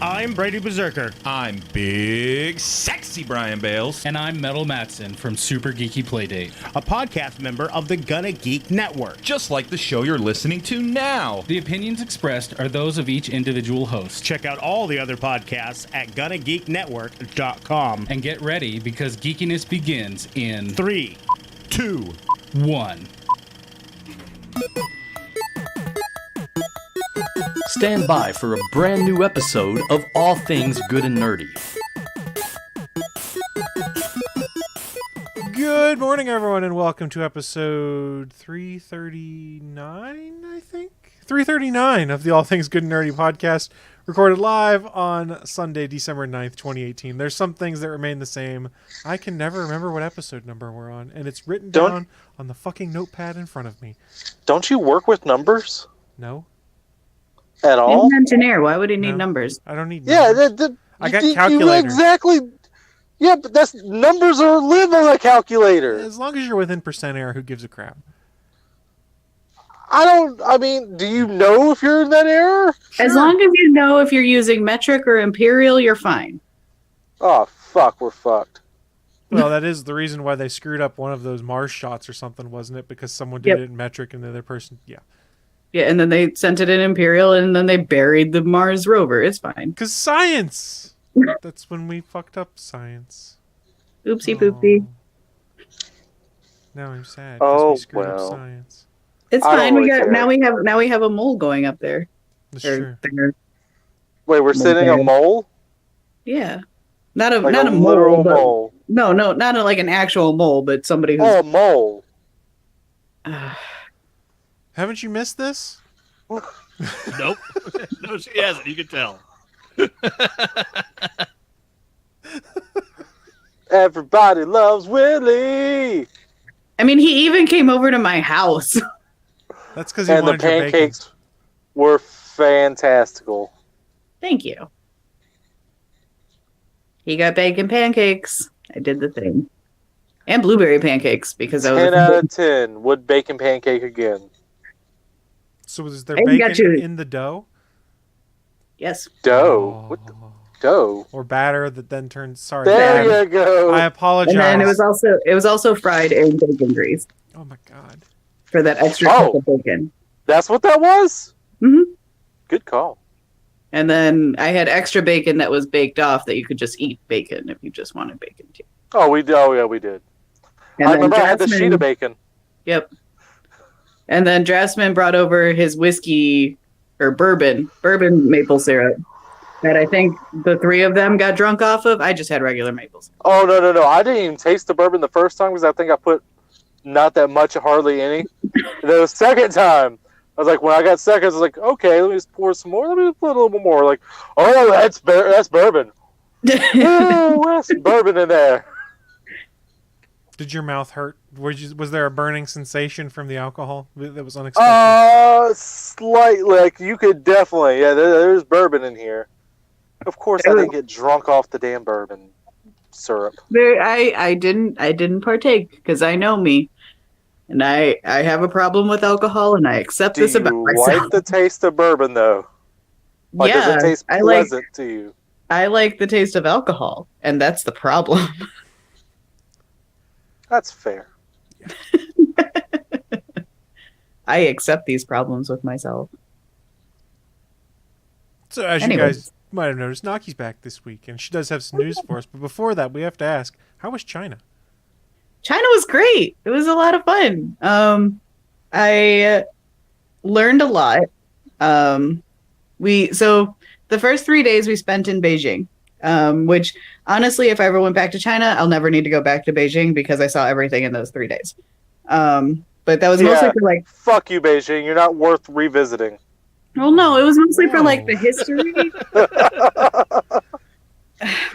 I'm Brady Berserker. I'm Big Sexy Brian Bales. And I'm Metal Matson from Super Geeky Playdate, a podcast member of the Gonna Geek Network. Just like the show you're listening to now. The opinions expressed are those of each individual host. Check out all the other podcasts at GonnaGeekNetwork.com. And get ready, because geekiness begins in 3, 2, 1. Stand by for a brand new episode of All Things Good and Nerdy. Good morning, everyone, and welcome to episode 339, I think? 339 of the All Things Good and Nerdy podcast, recorded live on Sunday, December 9th, 2018. There's some things that remain the same. I can never remember what episode number we're on, and it's written down on the fucking notepad in front of me. Don't you work with numbers? No. At all? He's an engineer. Why would he need numbers? I don't need numbers. Yeah, I got calculators. Exactly. Yeah, but that's numbers are live on a calculator. As long as you're within percent error, who gives a crap? Do you know if you're in that error? Sure. As long as you know if you're using metric or imperial, you're fine. Oh, fuck, we're fucked. Well, that is the reason why they screwed up one of those Mars shots or something, wasn't it? Because someone did it in metric and the other person, Yeah, and then they sent it in imperial, and then they buried the Mars rover. It's fine. Because science! That's when we fucked up science. Oopsie poopsie. Now I'm sad. Oh, we screwed up well. science. It's fine. Now we have a mole going up there. That's true. Wait, we're sitting a mole? Yeah. Not a literal mole. No, not like an actual mole, but somebody who's... Oh, a mole. Haven't you missed this? Nope. No, she hasn't. You can tell. Everybody loves Willie. I mean, he even came over to my house. That's because he wanted your bacon. And the pancakes were fantastical. Thank you. He got bacon pancakes. I did the thing. And blueberry pancakes, because I was... 10 out of 10. Would bacon pancake again. So was there bacon in the dough? Yes. Dough? What the? Dough? Or batter that then turned... Sorry. There you go. I apologize. And then it was also fried in bacon grease. Oh my god. For that extra cup of bacon. That's what that was? Mm-hmm. Good call. And then I had extra bacon that was baked off that you could just eat bacon if you just wanted bacon too. Oh, we did. Oh, yeah, we did. And I remember I had the sheet of bacon. Yep. And then Drassman brought over his whiskey or bourbon maple syrup that I think the three of them got drunk off of. I just had regular maple syrup. Oh, no. I didn't even taste the bourbon the first time because I think I put not that much, hardly any. And then the second time, I was like, when I got seconds, I was like, okay, let me just pour some more. Let me put a little bit more. Like, oh, that's bourbon. Oh, that's bourbon in there. Did your mouth hurt? Was there a burning sensation from the alcohol that was unexpected? Slightly. Like, you could definitely. Yeah, there's bourbon in here. Of course, I didn't get drunk off the damn bourbon syrup. I didn't partake because I know me. And I have a problem with alcohol, and I accept this about myself. Do you like the taste of bourbon, though? Like, yeah. Does it taste pleasant to you? I like the taste of alcohol, and that's the problem. That's fair. I accept these problems with myself. So as you guys might have noticed, Naki's back this week, and she does have some news for us. But before that, we have to ask, how was China? China was great. It was a lot of fun. I learned a lot. So the first 3 days we spent in Beijing, which honestly, if I ever went back to China, I'll never need to go back to Beijing because I saw everything in those 3 days. But that was mostly for like... Fuck you, Beijing. You're not worth revisiting. Well, no, it was mostly for like the history.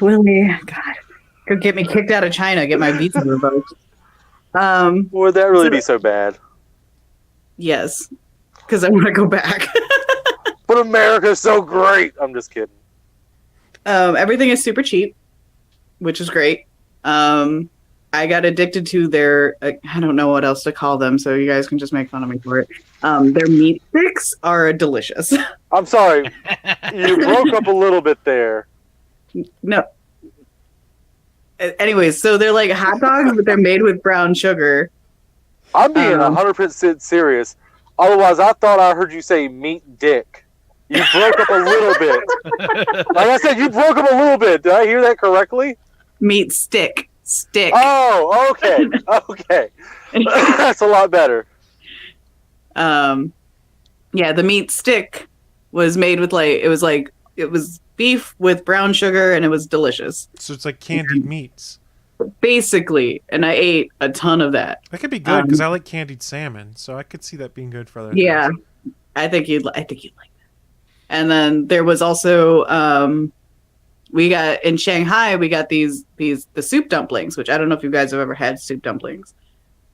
Willie, God. Go get me kicked out of China, get my visa revoked. Would that really be so bad? Yes, because I want to go back. But America's so great. I'm just kidding. Everything is super cheap, which is great. I I got addicted to their, I don't know what else to call them, so you guys can just make fun of me for it. Their meat sticks are delicious. I'm sorry. You broke up a little bit there. No. Anyways, so they're like hot dogs, but they're made with brown sugar. I'm being 100% serious. Otherwise, I thought I heard you say meat dick. You broke up a little bit. Like I said, you broke up a little bit. Did I hear that correctly? Meat stick. Stick. Oh, okay. Okay. That's a lot better. Yeah, the meat stick was made with it was beef with brown sugar, and it was delicious. So it's like candied meats. Basically, and I ate a ton of that. That could be good because I like candied salmon, so I could see that being good for other Yeah, things. I think you'd like that. And then there was also we got in Shanghai, we got the soup dumplings, which I don't know if you guys have ever had soup dumplings.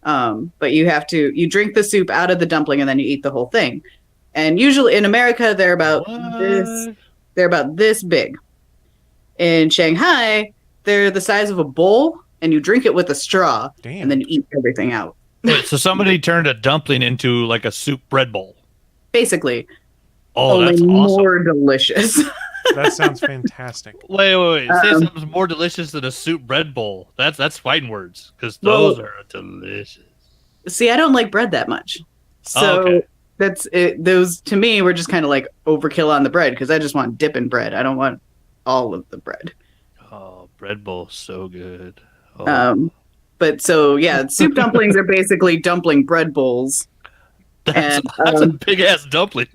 But you drink the soup out of the dumpling and then you eat the whole thing. And usually in America they're about this big. In Shanghai, they're the size of a bowl and you drink it with a straw. Damn. And then you eat everything out. Wait, so somebody turned a dumpling into like a soup bread bowl. Basically. Oh, only that's awesome. more delicious. That sounds fantastic. Wait. Say something's more delicious than a soup bread bowl. That's fighting words because those are delicious. See, I don't like bread that much. So okay. that's it. Those to me were just kind of like overkill on the bread because I just want dip in bread. I don't want all of the bread. Oh, bread bowl, so good. Oh. But so yeah, soup dumplings are basically dumpling bread bowls. That's a big ass dumpling.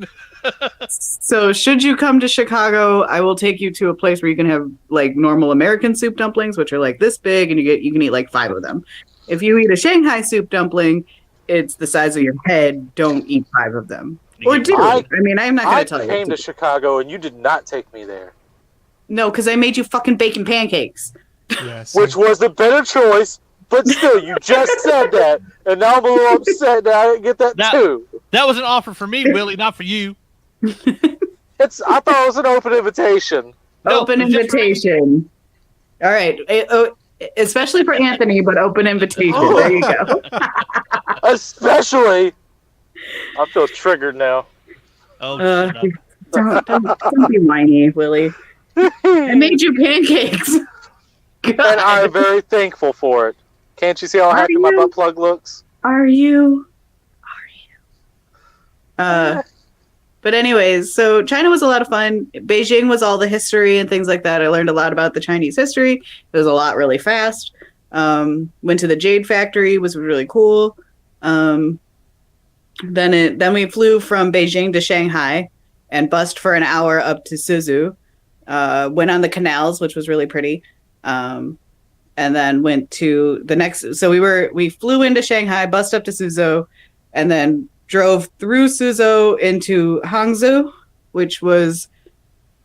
So should you come to Chicago, I will take you to a place where you can have like normal American soup dumplings, which are like this big, and you can eat like 5 of them. If you eat a Shanghai soup dumpling, it's the size of your head. Don't eat 5 of them. Or do. I mean, I'm not going to tell you. I came to Chicago and you did not take me there. No, because I made you fucking bacon pancakes. Yes. Which was the better choice, but still, you just said that, and now I'm a little upset that I didn't get that too. That was an offer for me, Willie, not for you. I thought it was an open invitation. No, Open invitation. All right. Especially for Anthony, but open invitation. There you go. Especially. I feel triggered now. Oh, shut up. Don't be whiny, Willie. I made you pancakes. And I'm very thankful for it. Can't you see how happy my butt plug looks? Are you? But anyways, so China was a lot of fun. Beijing was all the history and things like that. I learned a lot about the Chinese history. It was a lot really fast. Went to the Jade Factory, was really cool. Then we flew from Beijing to Shanghai and bussed for an hour up to Suzhou. Went on the canals, which was really pretty. And then went to the next. So we flew into Shanghai, bussed up to Suzhou, and then drove through Suzhou into Hangzhou, which was,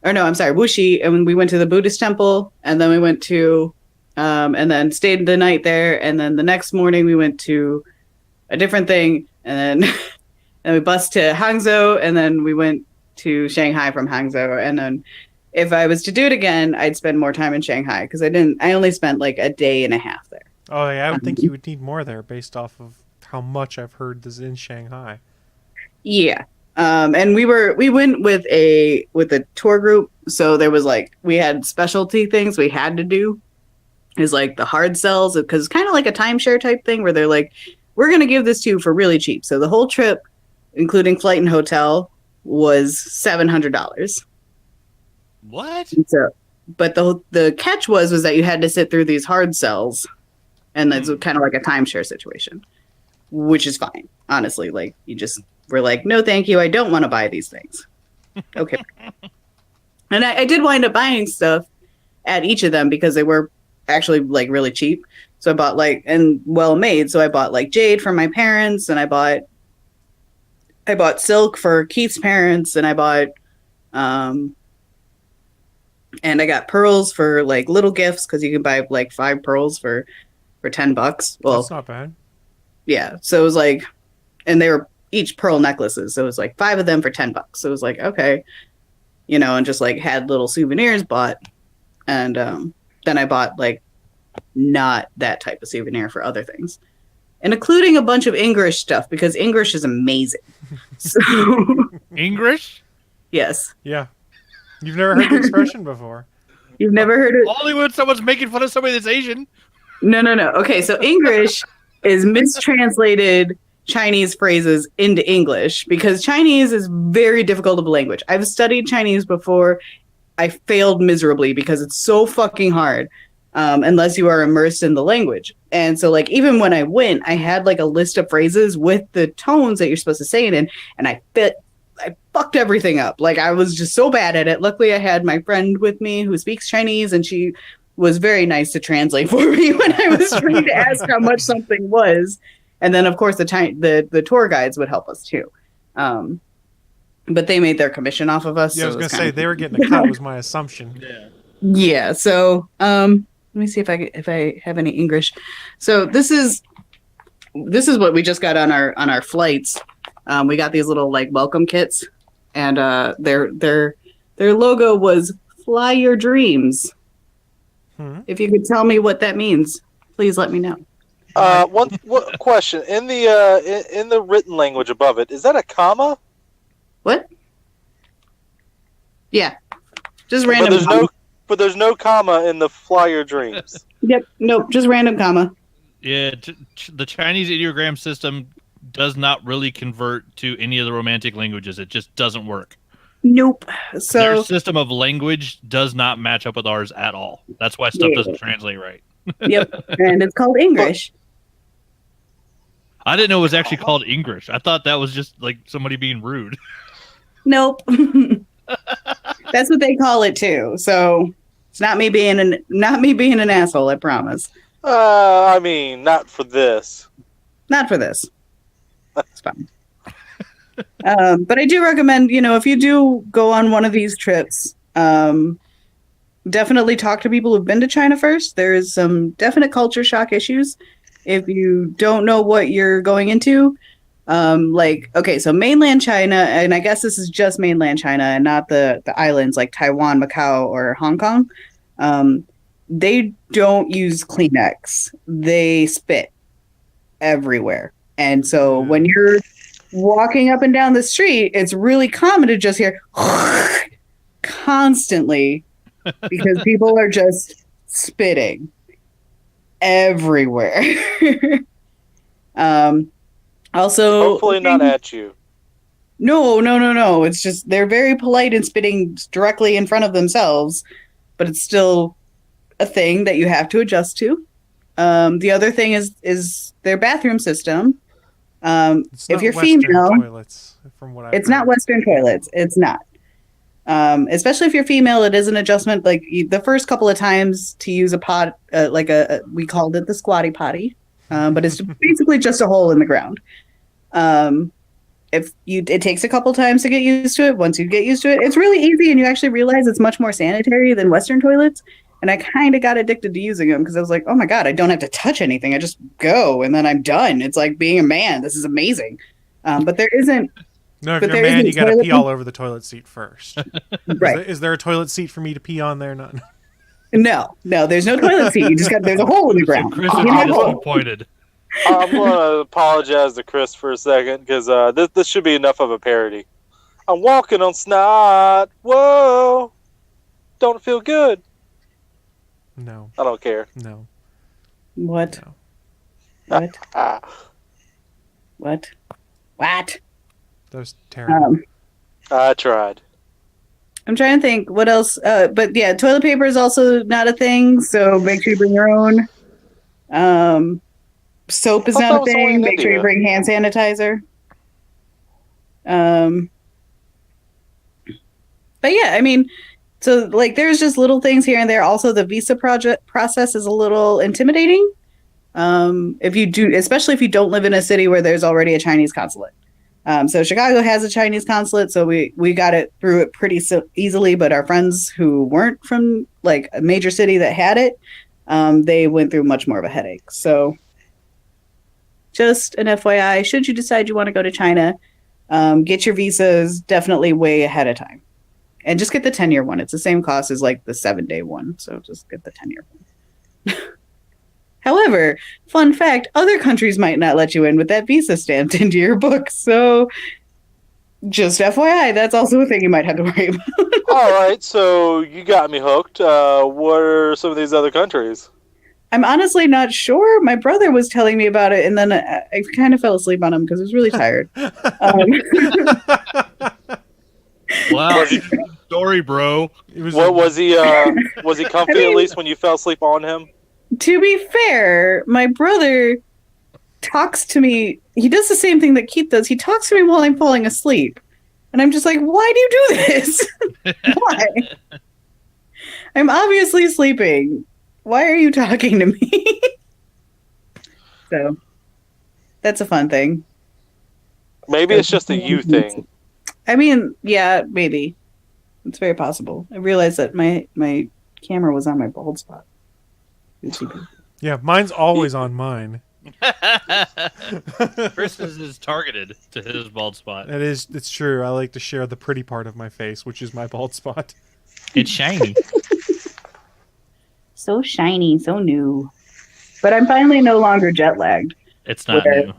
Wuxi, and we went to the Buddhist temple, and then we went to, and then stayed the night there, and then the next morning we went to a different thing, and then and we bussed to Hangzhou, and then we went to Shanghai from Hangzhou, and then if I was to do it again, I'd spend more time in Shanghai because I only spent like a day and a half there. Oh, yeah, I would think you would need more there based off of how much I've heard this in Shanghai. Yeah. And we went with a tour group, so there was we had specialty things we had to do. Is like the hard sells, because it's kind of like a timeshare type thing where they're like, we're going to give this to you for really cheap. So the whole trip, including flight and hotel, was $700. What? So, but the catch was that you had to sit through these hard sells, and it's kind of like a timeshare situation, which is fine. Honestly, you just were like, no, thank you. I don't want to buy these things. Okay. And I did wind up buying stuff at each of them because they were actually really cheap. So I bought and well made. So I bought jade for my parents, and I bought silk for Keith's parents, and I bought and I got pearls for little gifts because you can buy 5 pearls for $10. Well, that's not bad. Yeah. So it was and they were each pearl necklaces. So it was 5 of them for $10. So it was okay, and just had little souvenirs bought. And then I bought not that type of souvenir for other things. And including a bunch of English stuff, because English is amazing. So, English? yes. Yeah. You've never heard the expression before. You've never heard it? Only when someone's making fun of somebody that's Asian. No. Okay, so English is mistranslated Chinese phrases into English because Chinese is very difficult of a language. I've studied Chinese before. I failed miserably because it's so fucking hard unless you are immersed in the language. And so, like, even when I went, I had like a list of phrases with the tones that you're supposed to say it in, and I fucked everything up. Like, I was just so bad at it. Luckily, I had my friend with me who speaks Chinese, and she was very nice to translate for me when I was trying to ask how much something was. And then, of course, the tour guides would help us too. But they made their commission off of us. Yeah, so I was going to say they were getting a cut was my assumption. Yeah. So let me see if I have any English. So this is what we just got on our flights. We got these little like welcome kits, and their logo was "Fly Your Dreams." If you could tell me what that means, please let me know. One question in the written language above it, is that a comma? What? Yeah, just random. But there's no comma in the "Fly Your Dreams." Yep. Nope. Just random comma. Yeah, the Chinese ideogram system does not really convert to any of the romantic languages. It just doesn't work. Nope. So their system of language does not match up with ours at all. That's why stuff doesn't translate right. Yep. And it's called English. I didn't know it was actually called English. I thought that was just like somebody being rude. Nope. That's what they call it too. So it's not me being an asshole, I promise. I mean, not for this. Not for this. It's fine. But I do recommend, if you do go on one of these trips, definitely talk to people who've been to China first. There's some definite culture shock issues if you don't know what you're going into. So mainland China, and I guess this is just mainland China and not the islands like Taiwan, Macau, or Hong Kong. They don't use Kleenex. They spit everywhere. And so when you're walking up and down the street, it's really common to just hear constantly because people are just spitting everywhere. Also, hopefully not at you. No. It's just they're very polite and spitting directly in front of themselves, but it's still a thing that you have to adjust to. The other thing is their bathroom system. If you're Western female, toilets, from what it's not Western toilets. It's not. Especially if you're female, it is an adjustment. Like the first couple of times to use a pot, we called it the squatty potty, but it's basically just a hole in the ground. It takes a couple times to get used to it. Once you get used to it, it's really easy, and you actually realize it's much more sanitary than Western toilets. And I kind of got addicted to using them because I was like, oh my God, I don't have to touch anything. I just go and then I'm done. It's like being a man. This is amazing. But there isn't. No, if you're a man, you got to pee all over the toilet seat first. Right. Is there a toilet seat for me to pee on there? None. No, there's no toilet seat. You just there's a hole in the ground. Chris is disappointed. I'm going to apologize to Chris for a second because this should be enough of a parody. I'm walking on snot. Whoa. Don't it feel good? No. I don't care. No. What? No. What? What? That was terrible. I tried. I'm trying to think what else. But yeah, toilet paper is also not a thing, so make sure you bring your own. Soap is not a thing. Make sure you bring hand sanitizer. But yeah, I mean, so like there's just little things here and there. Also, the visa process is a little intimidating. If you do, especially if you don't live in a city where there's already a Chinese consulate. So Chicago has a Chinese consulate, so we got it through it pretty easily. But our friends who weren't from like a major city that had it, they went through much more of a headache. So just an FYI, should you decide you want to go to China, get your visas definitely way ahead of time. And just get the 10-year one. It's the same cost as like the 7-day one. So just get the 10-year one. However, fun fact, other countries might not let you in with that visa stamped into your book. So just FYI, that's also a thing you might have to worry about. All right, so you got me hooked. What are some of these other countries? I'm honestly not sure. My brother was telling me about it, and then I kind of fell asleep on him because I was really tired. Wow, story, bro. What was he? Was he comfy at least when you fell asleep on him? To be fair, my brother talks to me. He does the same thing that Keith does. He talks to me while I'm falling asleep. And I'm just like, why do you do this? Why? I'm obviously sleeping. Why are you talking to me? So, that's a fun thing. Maybe it's just a you thing. I mean, yeah, maybe. It's very possible. I realized that my camera was on my bald spot. Yeah, mine's always on mine. Chris's is targeted to his bald spot. It's true. I like to share the pretty part of my face, which is my bald spot. It's shiny. So shiny, so new. But I'm finally no longer jet lagged. It's not new.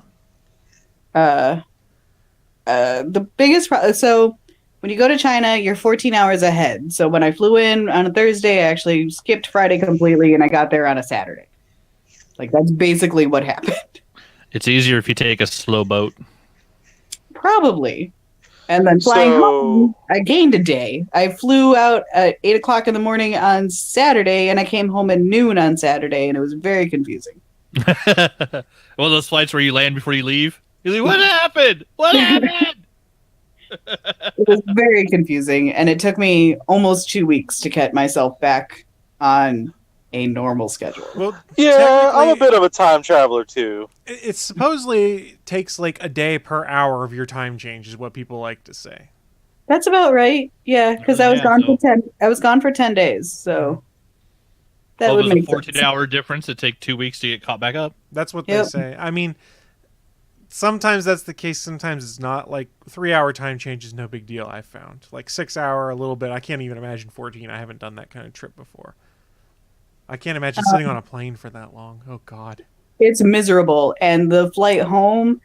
The biggest so when you go to China, you're 14 hours ahead. So when I flew in on a Thursday, I actually skipped Friday completely, and I got there on a Saturday. Like, that's basically what happened. It's easier if you take a slow boat. Probably. And then flying home, I gained a day. I flew out at 8 o'clock in the morning on Saturday, and I came home at noon on Saturday, and it was very confusing. One of those flights where you land before you leave? You're like, what happened? What happened? It was very confusing, and it took me almost 2 weeks to get myself back on a normal schedule. Well, yeah, I'm a bit of a time traveler too. It supposedly takes like a day per hour of your time change, is what people like to say. That's about right. Yeah, because I was gone for 10. I was gone for 10 days, so that would make sense. 14-hour difference. It take 2 weeks to get caught back up. That's what they say. I mean, sometimes that's the case. Sometimes it's not. Like 3-hour time change is no big deal. I've found like 6-hour a little bit. I can't even imagine 14. I haven't done that kind of trip before. I can't imagine sitting on a plane for that long. Oh God, it's miserable. And the flight home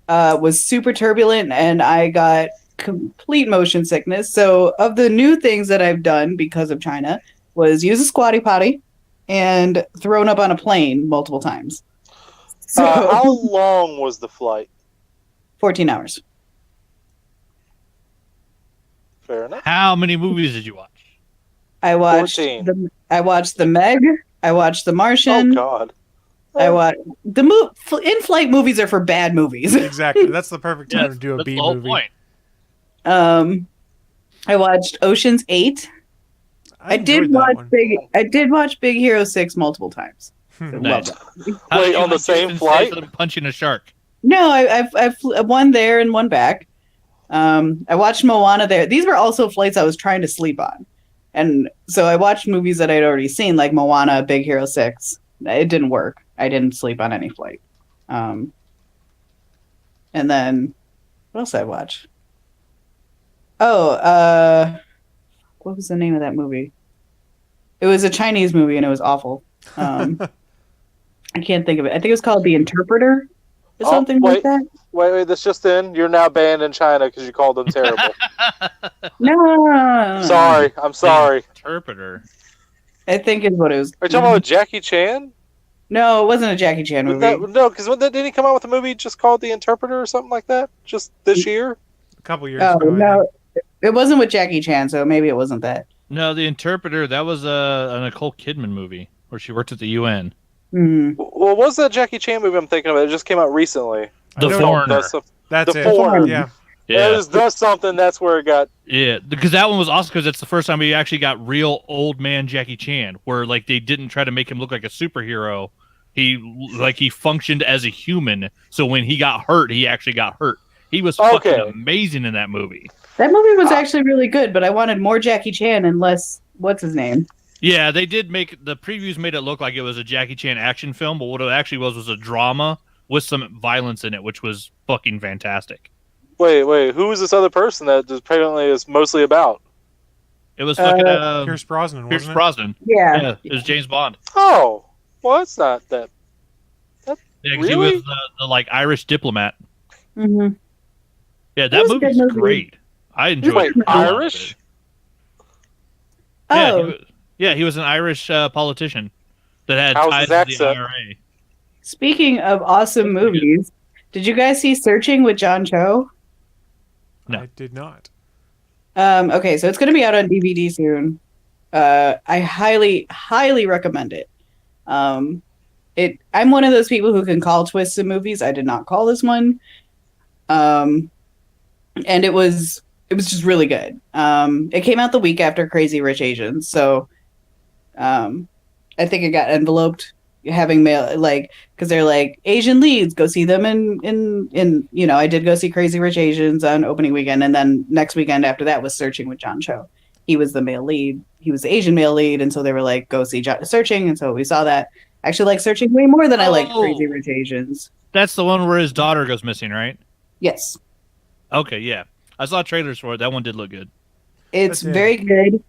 was super turbulent, and I got complete motion sickness. So, of the new things that I've done because of China was use a squatty potty and thrown up on a plane multiple times. So, how long was the flight? 14 hours. Fair enough. How many movies did you watch? I watched The Meg. I watched The Martian. Oh God. I watched the in-flight movies are for bad movies. Exactly. That's the perfect time to do a B the whole movie. Point. I watched Ocean's 8. I did watch Big Hero 6 multiple times. Nice. Wait, on the same flight? Punching a shark. No, I've one there and one back. I watched Moana there. These were also flights I was trying to sleep on. And so I watched movies that I'd already seen, like Moana, Big Hero 6. It didn't work. I didn't sleep on any flight. And then, what else did I watch? Oh, what was the name of that movie? It was a Chinese movie, and it was awful. I can't think of it. I think it was called The Interpreter or something like that. Wait, this just in. You're now banned in China because you called them terrible. No. Sorry. I'm sorry. Interpreter. I think is what it was. Are you talking about Jackie Chan? No, it wasn't a Jackie Chan movie. No, because didn't he come out with a movie just called The Interpreter or something like that? Just this year? A couple years ago. No, it wasn't with Jackie Chan, so maybe it wasn't that. No, The Interpreter, that was a Nicole Kidman movie where she worked at the UN. Mm-hmm. Well, what's that Jackie Chan movie I'm thinking of? It just came out recently. The Foreigner. That's The it. Foreigner. Yeah. It was the something. That's where it got. Yeah, because that one was awesome because it's the first time we actually got real old man Jackie Chan, where like they didn't try to make him look like a superhero. He functioned as a human. So when he got hurt, he actually got hurt. He was fucking amazing in that movie. That movie was actually really good, but I wanted more Jackie Chan and less what's his name. Yeah, they did make the previews made it look like it was a Jackie Chan action film, but what it actually was a drama with some violence in it, which was fucking fantastic. Wait, who is this other person that apparently is mostly about? It was fucking Pierce Brosnan. Pierce Brosnan. Yeah, it was James Bond. Oh, well, that's not that Yeah, 'cause he Really? was the like Irish diplomat. Mm-hmm. Yeah, It that was a good movie's movie. great. I enjoyed Wait, it. a lot of Irish? it. Yeah, Oh, he was an Irish politician that had How's ties his to the accent? IRA. speaking of awesome That's pretty good. movies, did you guys see Searching with John Cho? No. I did not. Okay, so it's going to be out on DVD soon. I highly recommend it. I'm one of those people who can call twists in movies. I did not call this one. And it was just really good. It came out the week after Crazy Rich Asians, so I think it got enveloped having mail, like, because they're like Asian leads, go see them in I did go see Crazy Rich Asians on opening weekend, and then next weekend after that was Searching with John Cho. He was the male lead. He was the Asian male lead, and so they were like, go see Searching, and so we saw that. I actually like Searching way more than I like Crazy Rich Asians. That's the one where his daughter goes missing, right? Yes, Okay, yeah. I saw trailers for it. That one did look good. it's That's it. very good.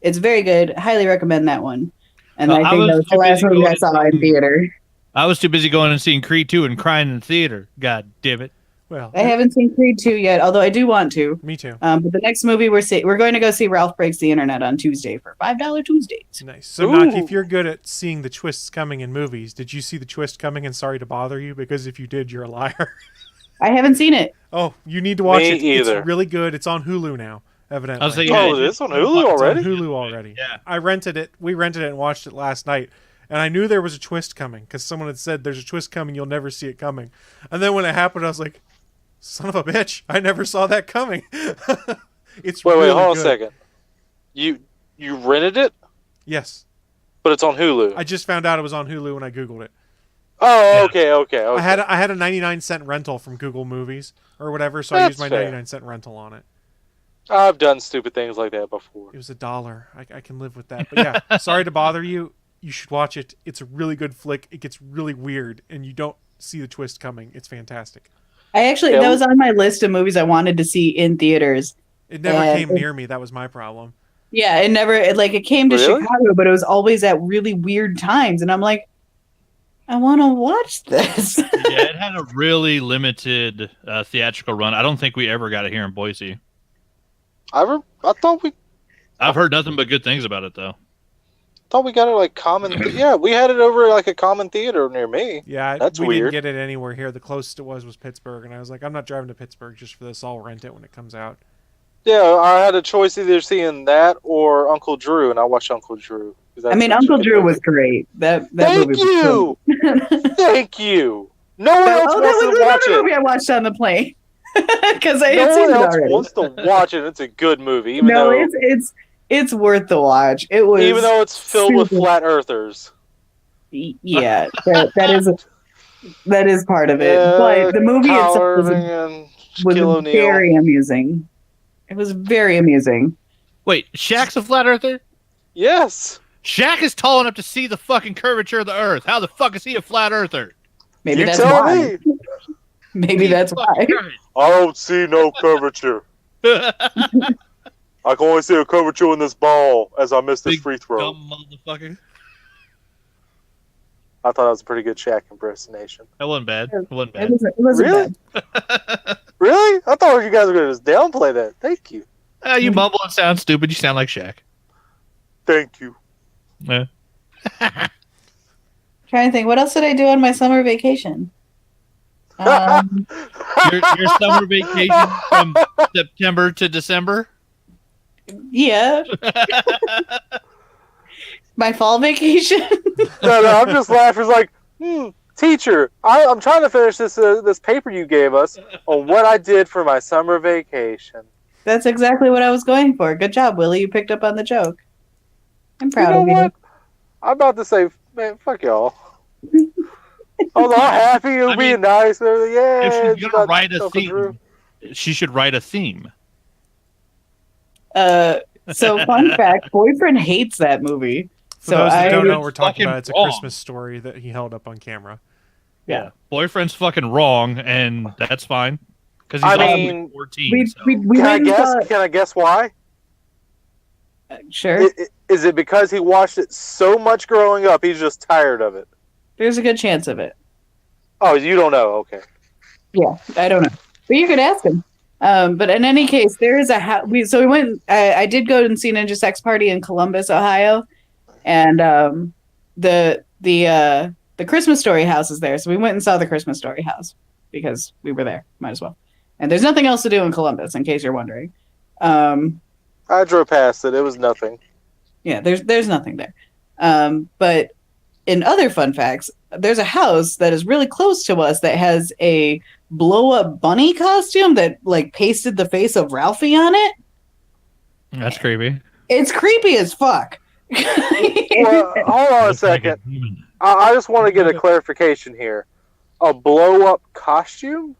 It's very good. Highly recommend that one. And I I think was that was the too last busy movie I going saw to- in theater. I was too busy going and seeing Creed 2 and crying in the theater. God damn it. Well, I haven't seen Creed 2 yet, although I do want to. me too. But the next movie we're going to go see Ralph Breaks the Internet on Tuesday for $5 Tuesdays. Nice. So, Ooh. Naki, if you're good at seeing the twists coming in movies, did you see the twist coming in Sorry to Bother You? Because if you did, you're a liar. I haven't seen it. Oh, you need to watch Me it. either. It's really good. It's on Hulu now, evidently. I was like, Oh, it is on Hulu It's already? on Hulu already. Yeah. I rented it. We rented it and watched it last night. And I knew there was a twist coming because someone had said there's a twist coming. You'll never see it coming. And then when it happened, I was like, son of a bitch. I never saw that coming. It's Wait, really hold on good. a second. You rented it, Yes. but it's on Hulu. I just found out it was on Hulu when I Googled it. Oh, Yeah. okay. I had a 99-cent rental from Google Movies or whatever, so I That's used my fair. 99-cent rental on it. I've done stupid things like that before. It was $1. I can live with that. But yeah, Sorry to Bother You. You should watch it. It's a really good flick. It gets really weird, and you don't see the twist coming. It's fantastic. That was on my list of movies I wanted to see in theaters. It never And came near me. That was my problem. Yeah, it came to Really? Chicago, but it was always at really weird times, and I'm like, I want to watch this. Yeah, it had a really limited theatrical run. I don't think we ever got it here in Boise. I thought we I've heard nothing but good things about it, though. got it like common. Yeah, we had it over like a common theater near me. Yeah, That's we weird. didn't get it anywhere here. The closest it was Pittsburgh, and I was like, I'm not driving to Pittsburgh just for this. I'll rent it when it comes out. Yeah, I had a choice either seeing that or Uncle Drew, and I watched Uncle Drew. 'cause that's I mean, such a Uncle good Drew movie. was great. That Thank movie you, was thank you. No one else that wants was to watch another movie it. I watched on the plane because I No had seen one it else already. wants to watch it. It's a good movie, even No, though it's worth the watch. It was even though it's filled with super- flat earthers. Yeah, that is part of it. Yeah, But the movie Kyle itself was, Irving and was Shaquille O'Neal. very amusing. It was very amusing. Wait, Shaq's a flat earther? Yes. Shaq is tall enough to see the fucking curvature of the earth. How the fuck is he a flat earther? Maybe You that's tell why. me. Maybe that's why. I don't see no curvature. I can only see a curvature in this ball as I miss this Big free throw. Dumb motherfucker. I thought that was a pretty good Shaq impersonation. That wasn't bad. It wasn't It bad. wasn't Really? bad. Really? I thought you guys were going to just downplay that. Thank you. You mumble and sound stupid. You sound like Shaq. Thank you. Yeah. Trying to think, what else did I do on my summer vacation? Your summer vacation from September to December? Yeah. My fall vacation. No, I'm just laughing. It's like, teacher, I'm trying to finish this paper you gave us on what I did for my summer vacation. That's exactly what I was going for. Good job, Willie. You picked up on the joke. I'm You proud know of you. what? I'm about to say, man, fuck y'all. I was all happy and I being mean, nice. And everything. Yeah, If it's she's gonna about write a Uncle Drew. theme, she should write a theme. So fun fact, boyfriend hates that movie. For So those that I don't know It's what we're talking fucking about, it's a wrong. Christmas story that he held up on camera. Yeah. Boyfriend's fucking wrong, and that's fine. Because he's I also mean, like 14. we so. we Can I went and guess? saw- Can I guess why? Sure. Is it because he watched it so much growing up, he's just tired of it? There's a good chance of it. Oh, you don't know? Okay. Yeah, I don't know, but you could ask him. But in any case, there is a house. We went. I did go and see Ninja Sex Party in Columbus, Ohio, and the Christmas Story house is there. So we went and saw the Christmas Story house because we were there. Might as well. And there's nothing else to do in Columbus, in case you're wondering. I drove past it. It was nothing. Yeah, there's nothing there. But in other fun facts, there's a house that is really close to us that has a blow-up bunny costume that like pasted the face of Ralphie on it. That's creepy. It's creepy as fuck. Well, hold on a second. I just want to get a clarification here. A blow-up costume?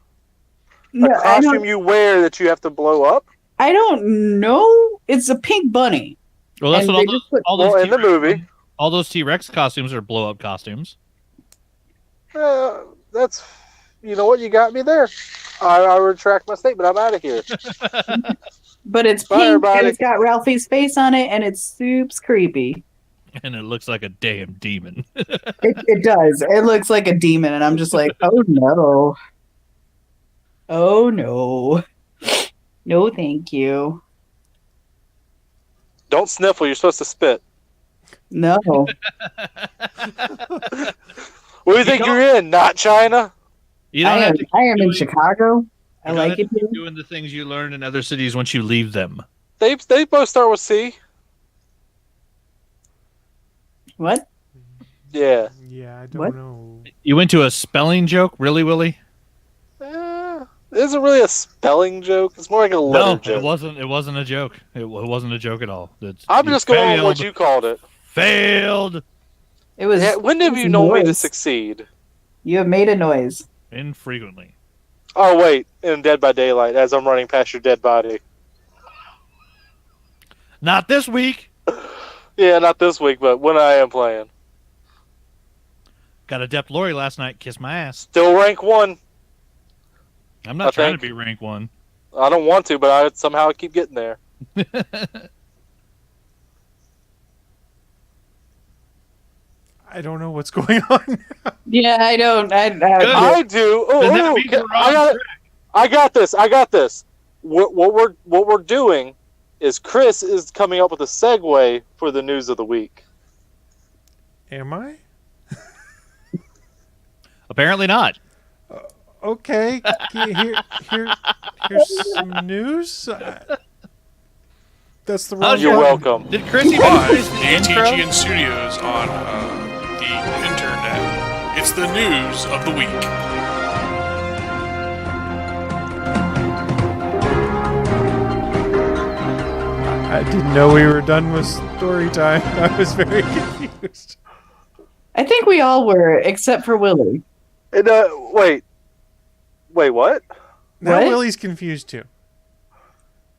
No, A costume you wear that you have to blow up? I don't know. It's a pink bunny. Well, that's And what they just put- all those Well, in the T-Rex movie. all those T-Rex costumes are blow-up costumes. That's, you know what, you got me there. I retract my statement. I'm out of here. But it's Bye, pink everybody. and it's got Ralphie's face on it and it's super creepy. And it looks like a damn demon. It does. It looks like a demon and I'm just like, oh no. Oh no. No, thank you. Don't sniffle. You're supposed to spit. No. What do you think you're in? Not China? You don't I have am, to keep I am in doing- Chicago. I you don't like have it to keep here. doing the things you learn in other cities once you leave them. They both start with C. What? Yeah. Yeah, I don't What? know. You went to a spelling joke, really, Willie? It isn't really a spelling joke. It's more like a letter No, joke. it wasn't. It wasn't a joke. It wasn't a joke at all. I'm just going on what you called it. failed It was. Yeah, when have it was you known me to noise. succeed? You have made a noise. infrequently. Oh, wait. In Dead by Daylight, as I'm running past your dead body. Not this week. Yeah, not this week, but when I am playing. Got a Dep Lori last night. Kiss my ass. Still rank 1. I'm not I trying think- to be rank 1. I don't want to, but I somehow keep getting there. I don't know what's going on. Yeah, I don't. I do. Oh, Then that oh, means we're I got this. I got this. What we're doing is Chris is coming up with a segue for the news of the week. Am I? Apparently not. Okay. Here's some news. That's the wrong You're button. welcome. Did Chris even Live finish from the the intro? ATGN studios on the internet. It's the news of the week. I didn't know we were done with story time. I was very confused. I think we all were, except for Willie. And, wait, what? Now What? Willie's confused too.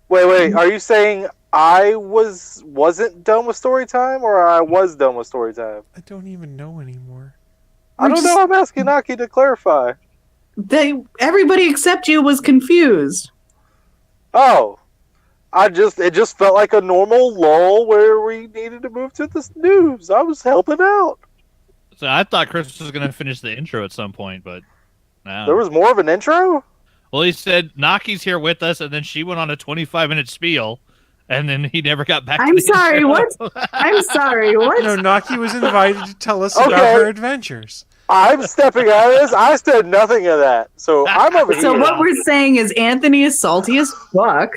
Wait. Are you saying I wasn't done with story time, or I was done with story time? I don't even know anymore. I don't know. I'm asking Naki to clarify. Everybody except you was confused. Oh, it just felt like a normal lull where we needed to move to this news. I was helping out. So I thought Chris was going to finish the intro at some point, but no. There was more of an intro? Well, he said Naki's here with us, and then she went on a 25-minute spiel, and then he never got back to I'm the sorry, intro. what? I'm sorry, what? No, Naki was invited to tell us about Okay. her adventures. I'm stepping out of this. I said nothing of that. So I'm over So here. what we're saying is Anthony is salty as fuck.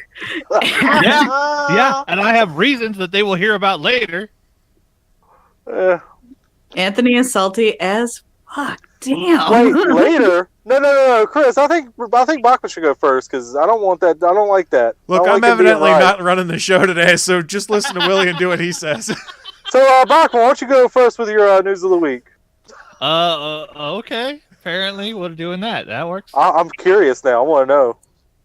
Yeah, and I have reasons that they will hear about later. Anthony is salty as fuck. Damn. Wait, later? No, Chris. I think Bachman should go first because I don't want that. I don't like that. Look, I don't I'm like him being evidently right. not running the show today, so just listen to Willie and do what he says. So, Bachman, why don't you go first with your news of the week? Okay. Apparently, we're doing that. That works. I'm curious now. I want to know.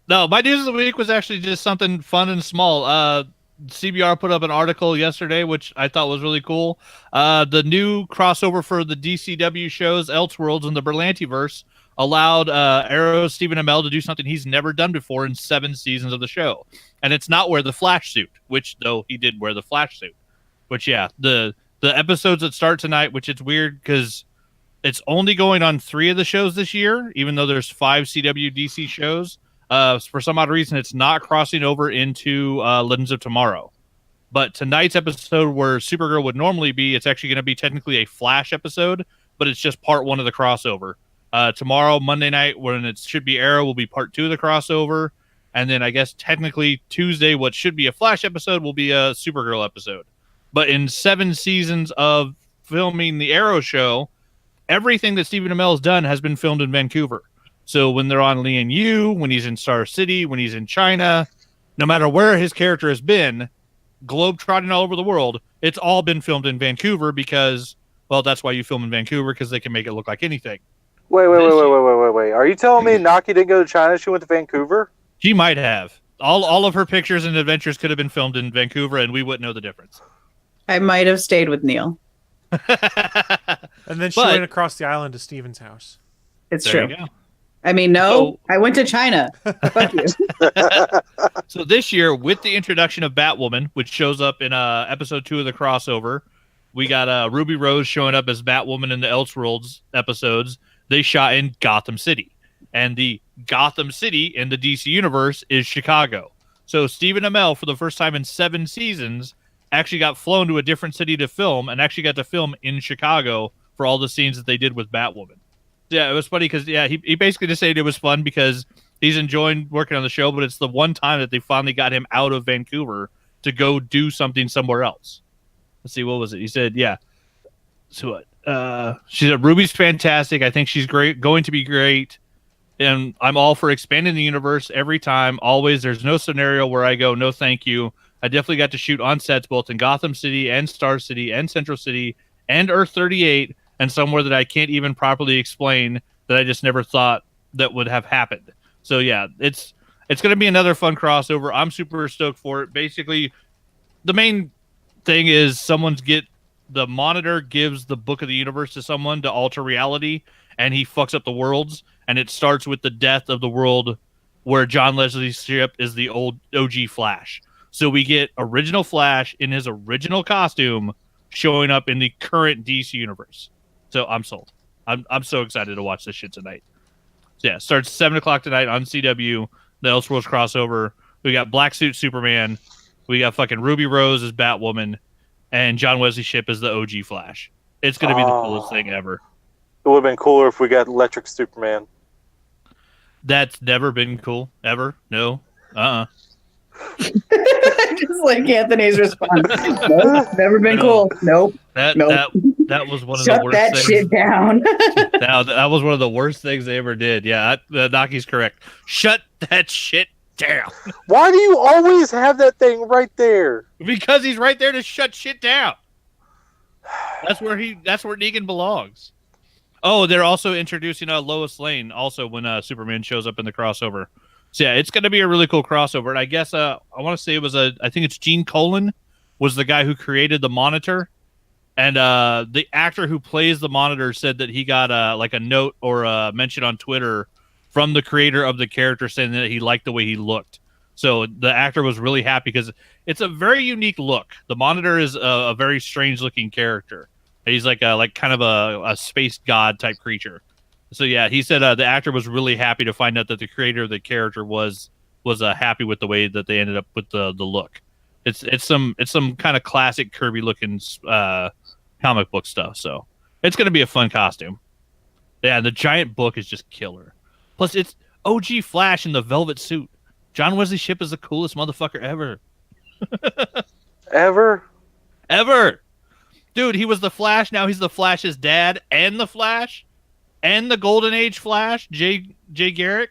No, my news of the week was actually just something fun and small. CBR put up an article yesterday, which I thought was really cool. The new crossover for the DCW shows, Elseworlds and the Berlantiverse, allowed Arrow's Stephen Amell to do something he's never done before in 7 seasons of the show. And it's not wear the Flash suit, which, though, he did wear the Flash suit. Which, yeah, the episodes that start tonight, which it's weird because It's only going on 3 of the shows this year, even though there's 5 CW DC shows. For some odd reason, it's not crossing over into Legends of Tomorrow. But tonight's episode, where Supergirl would normally be, it's actually going to be technically a Flash episode, but it's just part 1 of the crossover. Tomorrow, Monday night, when it should be Arrow, will be part 2 of the crossover. And then I guess technically Tuesday, what should be a Flash episode, will be a Supergirl episode. But in 7 seasons of filming the Arrow show, everything that Stephen Amell has done has been filmed in Vancouver. So when they're on Lian Yu, when he's in Star City, when he's in China, no matter where his character has been, globe-trotting all over the world, it's all been filmed in Vancouver because, well, that's why you film in Vancouver, because they can make it look like anything. Wait. Are you telling me Naki didn't go to China? She went to Vancouver? She might have. All of her pictures and adventures could have been filmed in Vancouver, and we wouldn't know the difference. I might have stayed with Neil. And then she went across the island to Steven's house. It's There true. you go. I mean, no, I went to China. Fuck you. So this year, with the introduction of Batwoman, which shows up in episode 2 of the crossover, we got Ruby Rose showing up as Batwoman in the Elseworlds episodes. They shot in Gotham City. And the Gotham City in the DC universe is Chicago. So Stephen Amell, for the first time in 7 seasons, actually got flown to a different city to film, and actually got to film in Chicago for all the scenes that they did with Batwoman. Yeah, it was funny because, he basically just said it was fun because he's enjoying working on the show, but it's the one time that they finally got him out of Vancouver to go do something somewhere else. Let's see, what was it? He said, So what? She said, Ruby's fantastic. I think she's great, going to be great. And I'm all for expanding the universe every time, always. There's no scenario where I go, no thank you. I definitely got to shoot on sets both in Gotham City and Star City and Central City and Earth 38 and somewhere that I can't even properly explain that I just never thought that would have happened. So yeah, it's going to be another fun crossover. I'm super stoked for it. Basically, the main thing is the Monitor gives the book of the universe to someone to alter reality, and he fucks up the worlds, and it starts with the death of the world where John Leslie's ship is the old OG Flash. So we get original Flash in his original costume showing up in the current DC universe. So I'm sold. I'm so excited to watch this shit tonight. So yeah, starts 7 o'clock tonight on CW, the Elseworlds crossover. We got Black Suit Superman. We got fucking Ruby Rose as Batwoman. And John Wesley Shipp as the OG Flash. It's going to be the coolest thing ever. It would have been cooler if we got Electric Superman. That's never been cool, ever. No. Just like Anthony's response. Nope, never been cool. Nope. That was one of Shut the worst that things. shit down. That was one of the worst things they ever did. Yeah, Naki's correct. Shut that shit down. Why do you always have that thing right there? Because he's right there to shut shit down. That's where Negan belongs. Oh, they're also introducing Lois Lane also when Superman shows up in the crossover. So yeah, it's going to be a really cool crossover. And I guess I want to say it was I think it's Gene Colan was the guy who created the Monitor. And the actor who plays the Monitor said that he got like a note or a mention on Twitter from the creator of the character saying that he liked the way he looked. So the actor was really happy because it's a very unique look. The Monitor is a very strange looking character. He's like kind of a space god type creature. So yeah, he said the actor was really happy to find out that the creator of the character was happy with the way that they ended up with the look. It's some kind of classic Kirby looking comic book stuff. So it's going to be a fun costume. Yeah, the giant book is just killer. Plus, it's OG Flash in the velvet suit. John Wesley Shipp is the coolest motherfucker ever. Ever. Dude, he was the Flash. Now he's the Flash's dad and the Flash and the Golden Age Flash, Jay Garrick.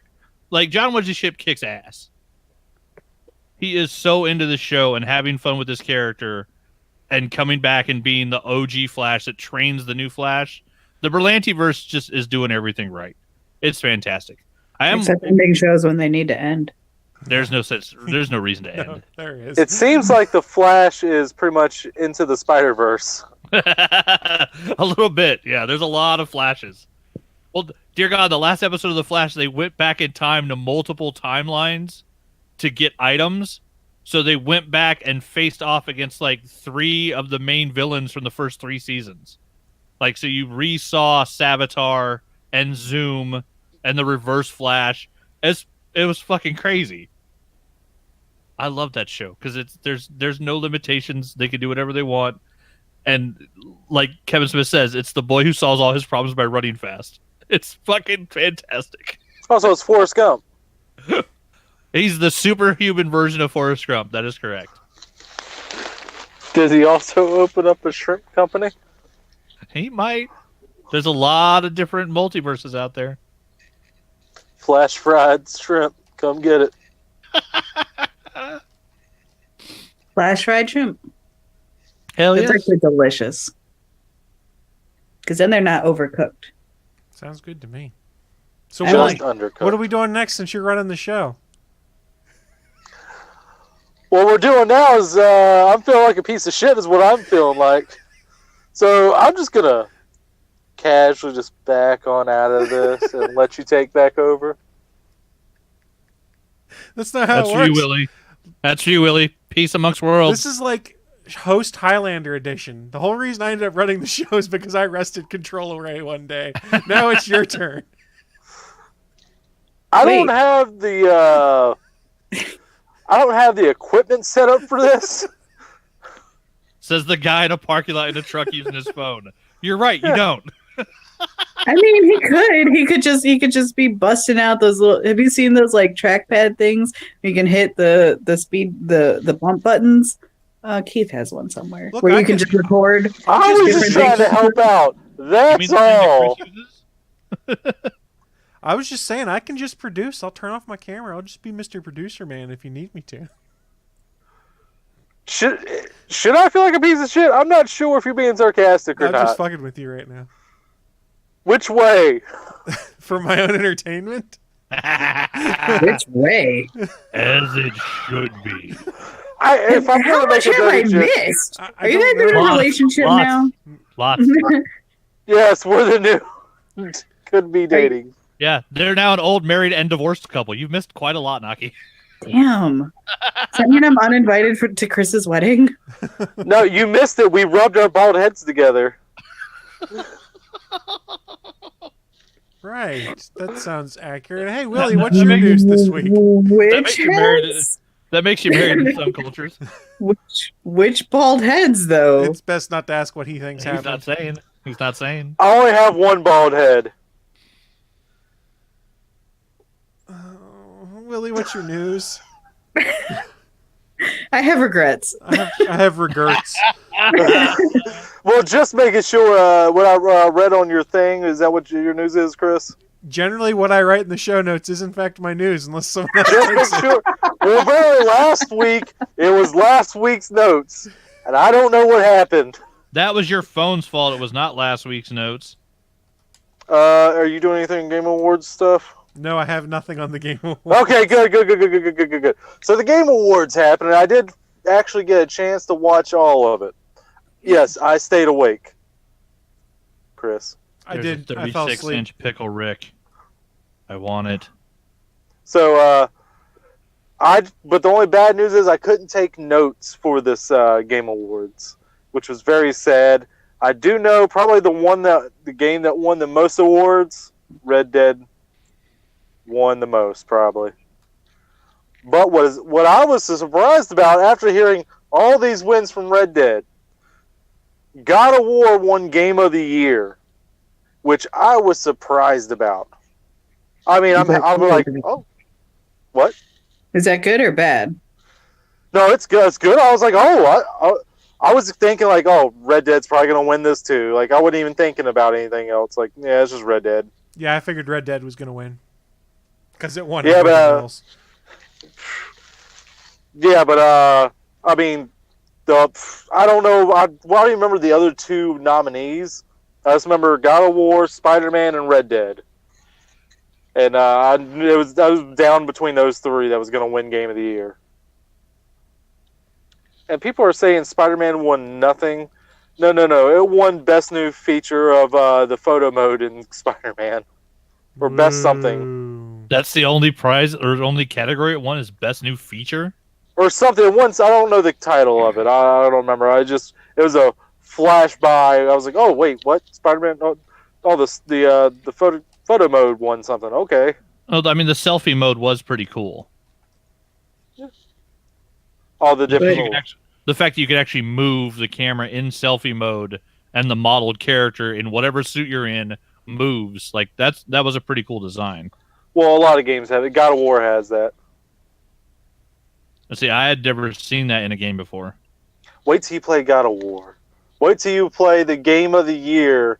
Like, John Wesley Shipp kicks ass. He is so into the show and having fun with this character and coming back and being the OG Flash that trains the new Flash. The Berlanti-verse just is doing everything right. It's fantastic. Except ending shows when they need to end. There's no reason to end. No, there is. It seems like the Flash is pretty much into the Spider-Verse. A little bit, yeah. There's a lot of Flashes. Well, dear God, the last episode of The Flash, they went back in time to multiple timelines to get items. So they went back and faced off against like 3 of the main villains from the first 3 seasons. Like, so you re-saw Savitar and Zoom and the Reverse Flash. It was fucking crazy. I love that show because there's no limitations. They can do whatever they want. And like Kevin Smith says, it's the boy who solves all his problems by running fast. It's fucking fantastic. Also, it's Forrest Gump. He's the superhuman version of Forrest Gump. That is correct. Does he also open up a shrimp company? He might. There's a lot of different multiverses out there. Flash fried shrimp. Come get it. Flash fried shrimp. Hell It's yeah. actually delicious. Because then they're not overcooked. Sounds good to me. So I Willie, Just undercooked. what are we doing next since you're running the show? What we're doing now is I'm feeling like a piece of shit is what I'm feeling like. So I'm just going to casually just back on out of this and let you take back over. That's not how That's it for works. you, Willie. That's for you, Willie. Peace amongst worlds. This is like host Highlander edition. The whole reason I ended up running the show is because I wrested Control Array one day. Now it's your turn. I don't have the equipment set up for this. Says the guy in a parking lot in a truck using his phone. You're right, you don't. I mean, he could. He could just be busting out those little. Have you seen those like trackpad things? You can hit the speed the bump buttons. Keith has one somewhere Look, where I you can can- just record. I was just trying to help out. You mean That's the thing that all. Chris uses? I was just saying I can just produce. I'll turn off my camera. I'll just be Mr. Producer Man if you need me to. Should I feel like a piece of shit? I'm not sure if you're being sarcastic or I'm not. just fucking with you right now. Which way? For my own entertainment. Which way? As it should be. If I'm How going to much make a have I dirty joke, missed? I Are you don't guys in a know. relationship Lots. now? Lots. yes, we're the new could be dating. Yeah, they're now an old married and divorced couple. You've missed quite a lot, Naki. Damn. Does that mean I'm uninvited to Chris's wedding? No, you missed it. We rubbed our bald heads together. Right. That sounds accurate. Hey, Willie, what's your news this week? Which That makes you married. heads? That makes you married in some cultures. Which bald heads though? It's best not to ask what he thinks He's happened. not saying. He's not saying. I only have one bald head. Willie, what's your news? I have regrets. I have regrets. Well, just making sure what I read on your thing, is that what your news is, Chris? Generally, what I write in the show notes is, in fact, my news, unless someone else Just takes make it. sure. Well, apparently last week, it was last week's notes, and I don't know what happened. That was your phone's fault. It was not last week's notes. Are you doing anything Game Awards stuff? No, I have nothing on the Game Awards. Okay, good. So the Game Awards happened, and I did actually get a chance to watch all of it. Yes, I stayed awake. Chris. I There's did. a I fell asleep. 36-inch pickle Rick. I want it. So, but the only bad news is I couldn't take notes for this Game Awards, which was very sad. I do know probably the game that won the most awards, Red Dead, won the most probably. But what I was surprised about after hearing all these wins from Red Dead, God of War won Game of the Year, which I was surprised about. I mean, I'm like, oh, what? Is that good or bad? No, it's good. It's good. I was like, I was thinking like, oh, Red Dead's probably gonna win this too. Like, I wasn't even thinking about anything else. Like, yeah, it's just Red Dead. Yeah, I figured Red Dead was going to win. Because it won. Yeah, everything but, else. Yeah, but I mean, I don't know. I don't even remember the other two nominees. I just remember God of War, Spider-Man, and Red Dead. And I was down between those three that was going to win Game of the Year. And people are saying Spider-Man won nothing. No. It won Best New Feature of the photo mode in Spider-Man. Or Best something. Ooh. That's the only prize or only category it won is best new feature. Or something. Once, I don't know the title of it. I don't remember. It was a flashed by. I was like, oh wait, what? Spider-Man? Oh, the photo mode won something. Okay. Oh, I mean, the selfie mode was pretty cool. All the different. The fact that you could actually move the camera in selfie mode and the modeled character in whatever suit you're in moves, like that was a pretty cool design. Well, a lot of games have it. God of War has that. Let's see, I had never seen that in a game before. Wait till you play God of War. Wait till you play the game of the year,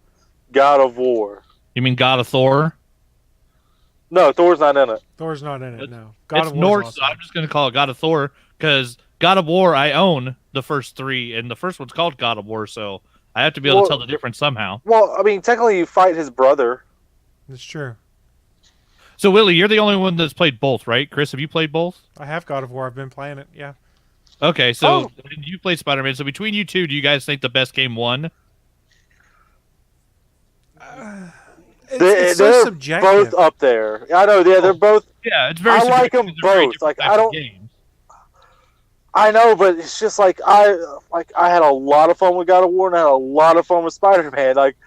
God of War. You mean God of Thor? No, Thor's not in it. Thor's not in it. No. It's Norse. So I'm just going to call it God of Thor because God of War, I own the first 3, and the first one's called God of War, so I have to be able to tell the difference somehow. Well, I mean, technically you fight his brother. That's true. So, Willie, you're the only one that's played both, right? Chris, have you played both? I have God of War. I've been playing it, yeah. Okay, so you played Spider-Man. So between you two, do you guys think the best game won? It's so they're subjective. both up there. I know, yeah, they're both. Yeah, it's very I like them both. Like I don't. Games. I know, but it's just like I had a lot of fun with God of War and I had a lot of fun with Spider-Man. Like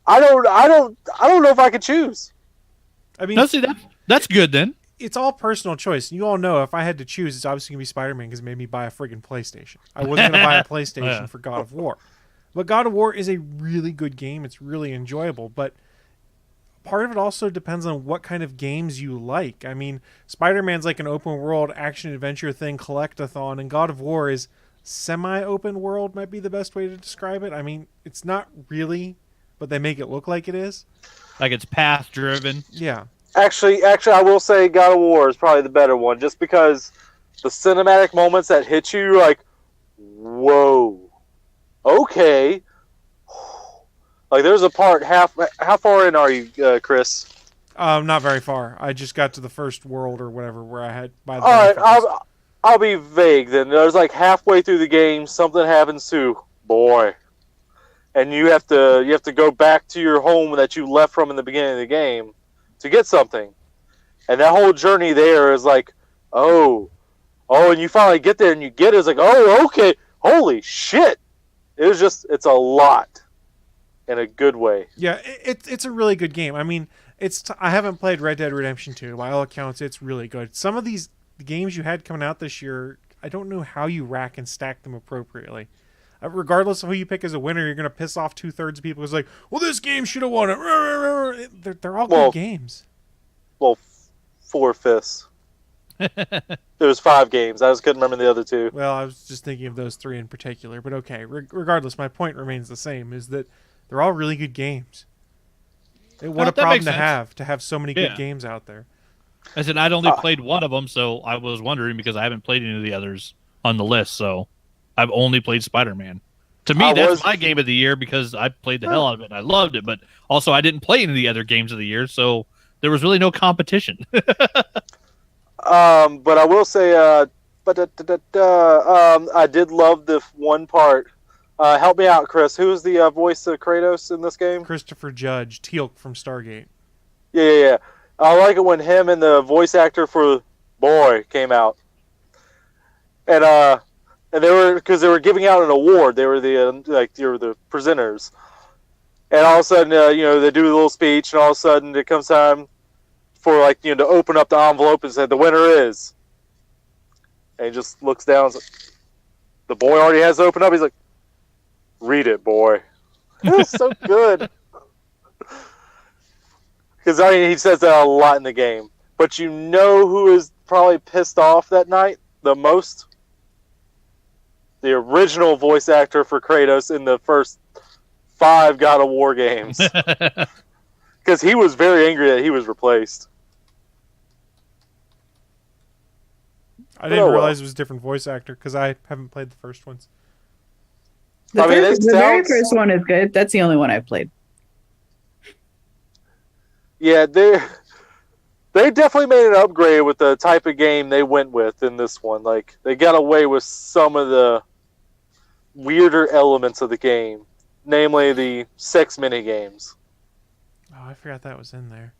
I don't know if I could choose. I mean, no, see that's good then. It's all personal choice. You all know if I had to choose, it's obviously gonna be Spider-Man because it made me buy a friggin' PlayStation. I wasn't gonna buy a PlayStation for God of War, but God of War is a really good game. It's really enjoyable, but part of it also depends on what kind of games you like. I mean, Spider-Man's like an open world action adventure thing, collect-a-thon, and God of War is semi-open world, might be the best way to describe it. I mean, it's not really, but they make it look like it is. Like it's path driven. Yeah. Actually, I will say God of War is probably the better one, just because the cinematic moments that hit you, you're like, whoa, okay. Like there's a part how far in are you, Chris? Not very far. I just got to the first world or whatever where I had by the All right, I'll be vague then. There's like halfway through the game, something happens to boy, and you have to go back to your home that you left from in the beginning of the game to get something, and that whole journey there is like, oh, and you finally get there and you get it. It's like, oh, okay, holy shit! It's a lot. In a good way. Yeah, it's a really good game. I mean, I haven't played Red Dead Redemption 2. By all accounts, it's really good. Some of these games you had coming out this year, I don't know how you rack and stack them appropriately. Regardless of who you pick as a winner, you're going to piss off 2/3 of people who's like, well, this game should have won it. They're all good games. Well, 4/5. There was 5 games. I just couldn't remember the other 2. Well, I was just thinking of those 3 in particular. But okay, regardless, my point remains the same, is that they're all really good games. What a problem to have so many good games out there. I said I'd only played one of them, so I was wondering because I haven't played any of the others on the list, so I've only played Spider-Man. To me, that's my game of the year because I played the hell out of it and I loved it, but also I didn't play any of the other games of the year, so there was really no competition. But I will say, I did love the one part. Help me out, Chris. Who's the voice of Kratos in this game? Christopher Judge, Teal'c from Stargate. Yeah. I like it when him and the voice actor for Boy came out, and they were giving out an award. They were the presenters, and all of a sudden, they do a little speech, and all of a sudden, it comes time for to open up the envelope and say the winner is, and he just looks down. And like, the boy already has it open up. He's like, read it, boy. It was so good. Because he says that a lot in the game. But you know who is probably pissed off that night the most? The original voice actor for Kratos in the first 5 God of War games. Because he was very angry that he was replaced. I didn't realize it was a different voice actor because I haven't played the first ones. The very first one is good. That's the only one I've played. Yeah, they definitely made an upgrade with the type of game they went with in this one. Like, they got away with some of the weirder elements of the game, namely the sex mini-games. Oh, I forgot that was in there.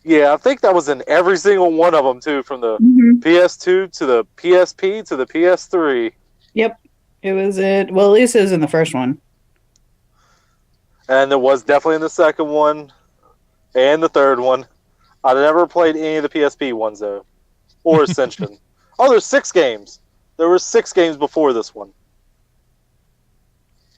Yeah, I think that was in every single one of them, too, from the PS2 to the PSP to the PS3. Yep. It was it. Well, at least it was in the first one. And it was definitely in the second one and the third one. I never played any of the PSP ones, though. Or Ascension. Oh, there's 6 games. There were 6 games before this one.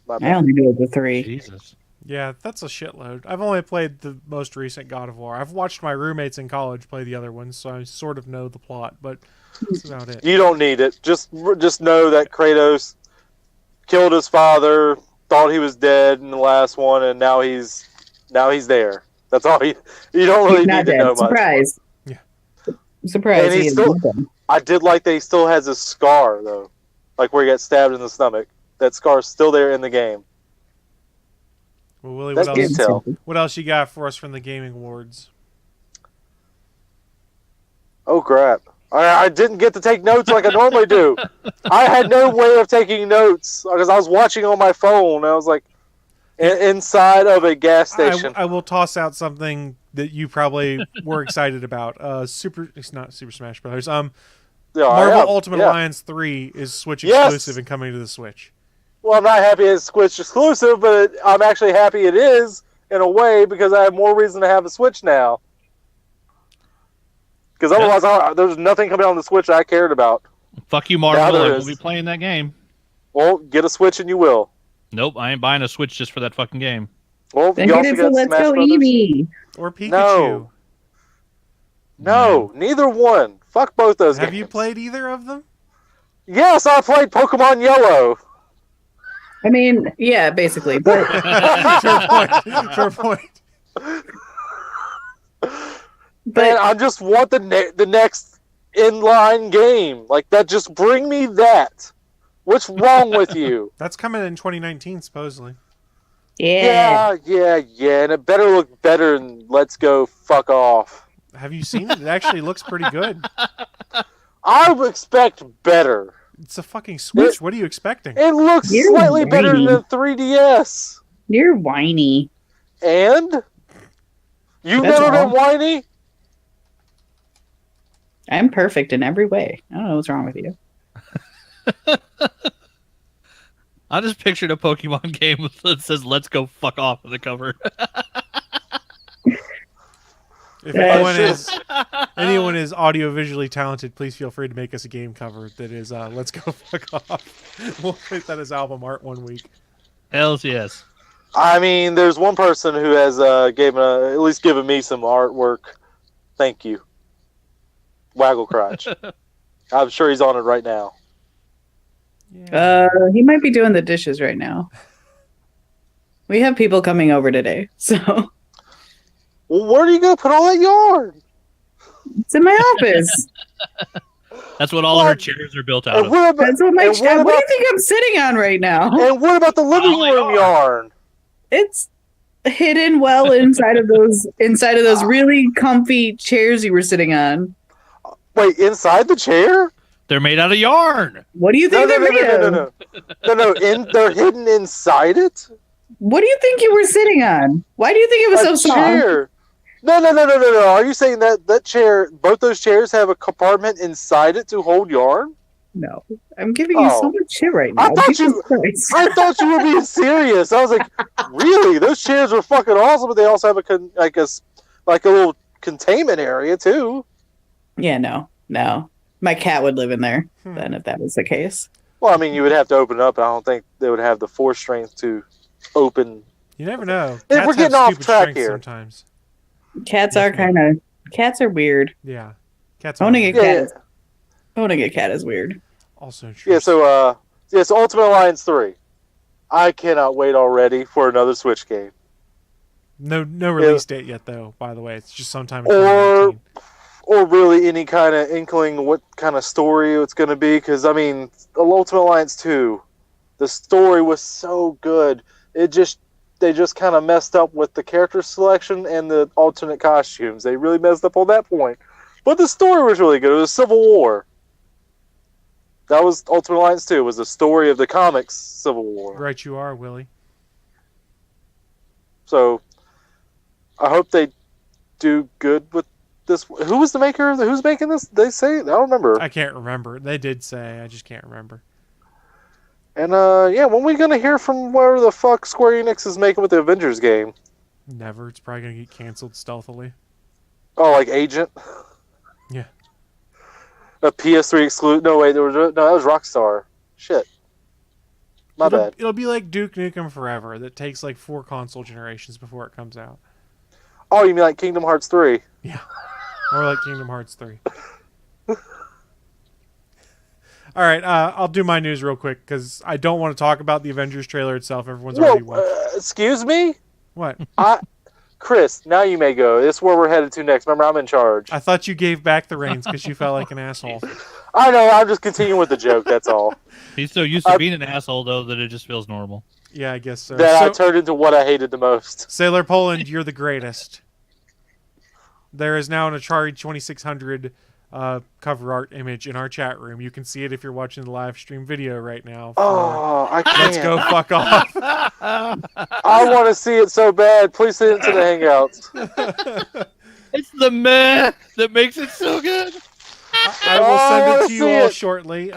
My I bad. only did the 3. Jesus. Yeah, that's a shitload. I've only played the most recent God of War. I've watched my roommates in college play the other ones, so I sort of know the plot, but that's about it. You don't need it. Just know that Kratos killed his father, thought he was dead in the last one, and now he's there. That's all. You don't really He's need not to dead. know much. Surprise. Yeah. Surprise. And he he's is still- dead. I did like that he still has a scar, though. Like where he got stabbed in the stomach. That scar's still there in the game. Well, Willie, That what can't else, tell. what else you got for us from the gaming awards? Oh, crap. I didn't get to take notes like I normally do. I had no way of taking notes because I was watching on my phone. And I was like inside of a gas station. I will toss out something that you probably were excited about. It's not Super Smash Brothers. Yeah, Marvel I am. Ultimate Yeah. Alliance 3 is Switch Yes! exclusive and coming to the Switch. Well, I'm not happy it's Switch exclusive, but I'm actually happy it is in a way because I have more reason to have a Switch now. Because otherwise, there's nothing coming on the Switch I cared about. Fuck you, Now Marvel. there I is. won't be playing that game. Well, get a Switch and you will. Nope, I ain't buying a Switch just for that fucking game. Well, Then you get also it for got Let's Smash Go Brothers. Eevee. Or Pikachu. No. No, neither one. Fuck both those Have games. you played either of them? Yes, I played Pokemon Yellow. I mean, yeah, basically. But Fair point. Fair point. Man, I just want the next inline game. Like that, just bring me that. What's wrong with you? That's coming in 2019, supposedly. yeah. Yeah, and it better look better than Let's Go Fuck Off. Have you seen it? It actually looks pretty good. I would expect better. It's a fucking Switch. What are you expecting? It looks You're slightly better whiny. than 3DS. You're whiny. And? You've That's never all. been whiny? I'm perfect in every way. I don't know what's wrong with you. I just pictured a Pokemon game that says "Let's go fuck off" on the cover. If Yeah, anyone is audio visually talented, please feel free to make us a game cover that is "Let's Go Fuck Off." We'll put that as album art one week. Hells yes. I mean, there's one person who has at least given me some artwork. Thank you. Waggle Crotch. I'm sure he's on it right now. He might be doing the dishes right now. We have people coming over today, so Well, where do you go put all that yarn? it's in my office. That's what all of her What? chairs are built out And of. what about, That's what my. and What do you about- think I'm sitting on right now? and what about the living All room yarn? It's hidden well inside of those really comfy chairs you were sitting on. Wait, inside the chair? They're made out of yarn. What do you think they're made of? They're hidden inside it. What do you think you were sitting on? Why do you think it was so A soft? chair. No. Are you saying that chair? Both those chairs have a compartment inside it to hold yarn? No, I'm giving you so Oh. much shit right now. I thought Jesus you- Christ. I thought you were being serious. I was like, really? Those chairs were fucking awesome, but they also have a little containment area too. Yeah, no. My cat would live in there then if that was the case. Well, I mean, you would have to open it up. And I don't think they would have the force strength to open. You never know. Hey, Cats we're getting have off stupid track strengths here. Sometimes. Cats are weird. Yeah. Cats. Owning a are- cat Yeah. is, owning a cat is weird. Also true. Yeah. So Ultimate Alliance 3. I cannot wait already for another Switch game. No release date yet, though. By the way, it's just sometime in Or 2019. or really any kind of inkling what kind of story it's going to be. Because, I mean, the Ultimate Alliance 2, the story was so good. They just kind of messed up with the character selection and the alternate costumes. They really messed up on that point. But the story was really good. It was Civil War. That was Ultimate Alliance 2. It was the story of the comics Civil War. Right, you are, Willie. So, I hope they do good with this. Who was the maker? Who's making this? They say? I don't remember. I can't remember. They did say. I just can't remember. And yeah, when we gonna hear from where the fuck Square Enix is making with the Avengers game? Never. It's probably gonna get canceled stealthily. Oh, like Agent? Yeah. A PS3 exclusive? No, wait, that was Rockstar. Shit. My bad. It'll be like Duke Nukem Forever. That takes like 4 console generations before it comes out. Oh, you mean like Kingdom Hearts 3? Yeah. Or like Kingdom Hearts 3. All right, I'll do my news real quick because I don't want to talk about the Avengers trailer itself. Everyone's already watched. Excuse me? What? Chris, now you may go. This is where we're headed to next. Remember, I'm in charge. I thought you gave back the reins because you felt like an asshole. I know, I'm just continuing with the joke, that's all. He's so used to being an asshole, though, that it just feels normal. Yeah, I guess so. That I turned into what I hated the most. Sailor Poland, you're the greatest. There is now an Atari 2600 cover art image in our chat room. You can see it if you're watching the live stream video right now. Oh, I can't. Let's go fuck off. I want to see it so bad. Please send it to the Hangouts. It's the meh that makes it so good. I will send it to you all shortly.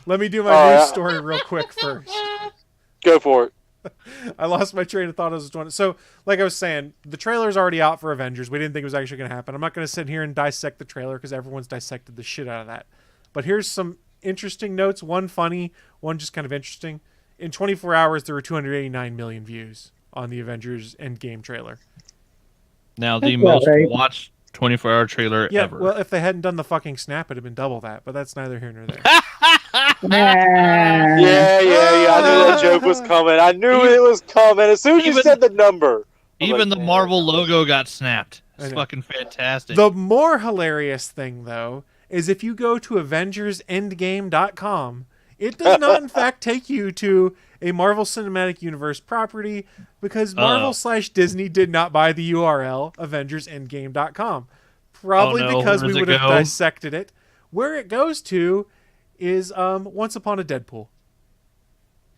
Let me do my news story real quick first. Go for it. I lost my train of thought. I was doing it. So, like I was saying, the trailer's already out for Avengers. We didn't think it was actually going to happen. I'm not going to sit here and dissect the trailer because everyone's dissected the shit out of that. But here's some interesting notes. One funny, one just kind of interesting. In 24 hours, there were 289 million views on the Avengers Endgame trailer. Now, the most watched 24-hour trailer ever. Well, if they hadn't done the fucking snap, it'd have been double that. But that's neither here nor there. Yeah. I knew that joke was coming. I knew it was coming. As soon as you said the number. Even the Marvel logo got snapped. It's fucking fantastic. The more hilarious thing, though, is if you go to AvengersEndgame.com, it does not, in fact, take you to a Marvel Cinematic Universe property because Marvel/Disney did not buy the URL AvengersEndgame.com. Probably because we would have dissected it. Where it goes to is Once Upon a Deadpool.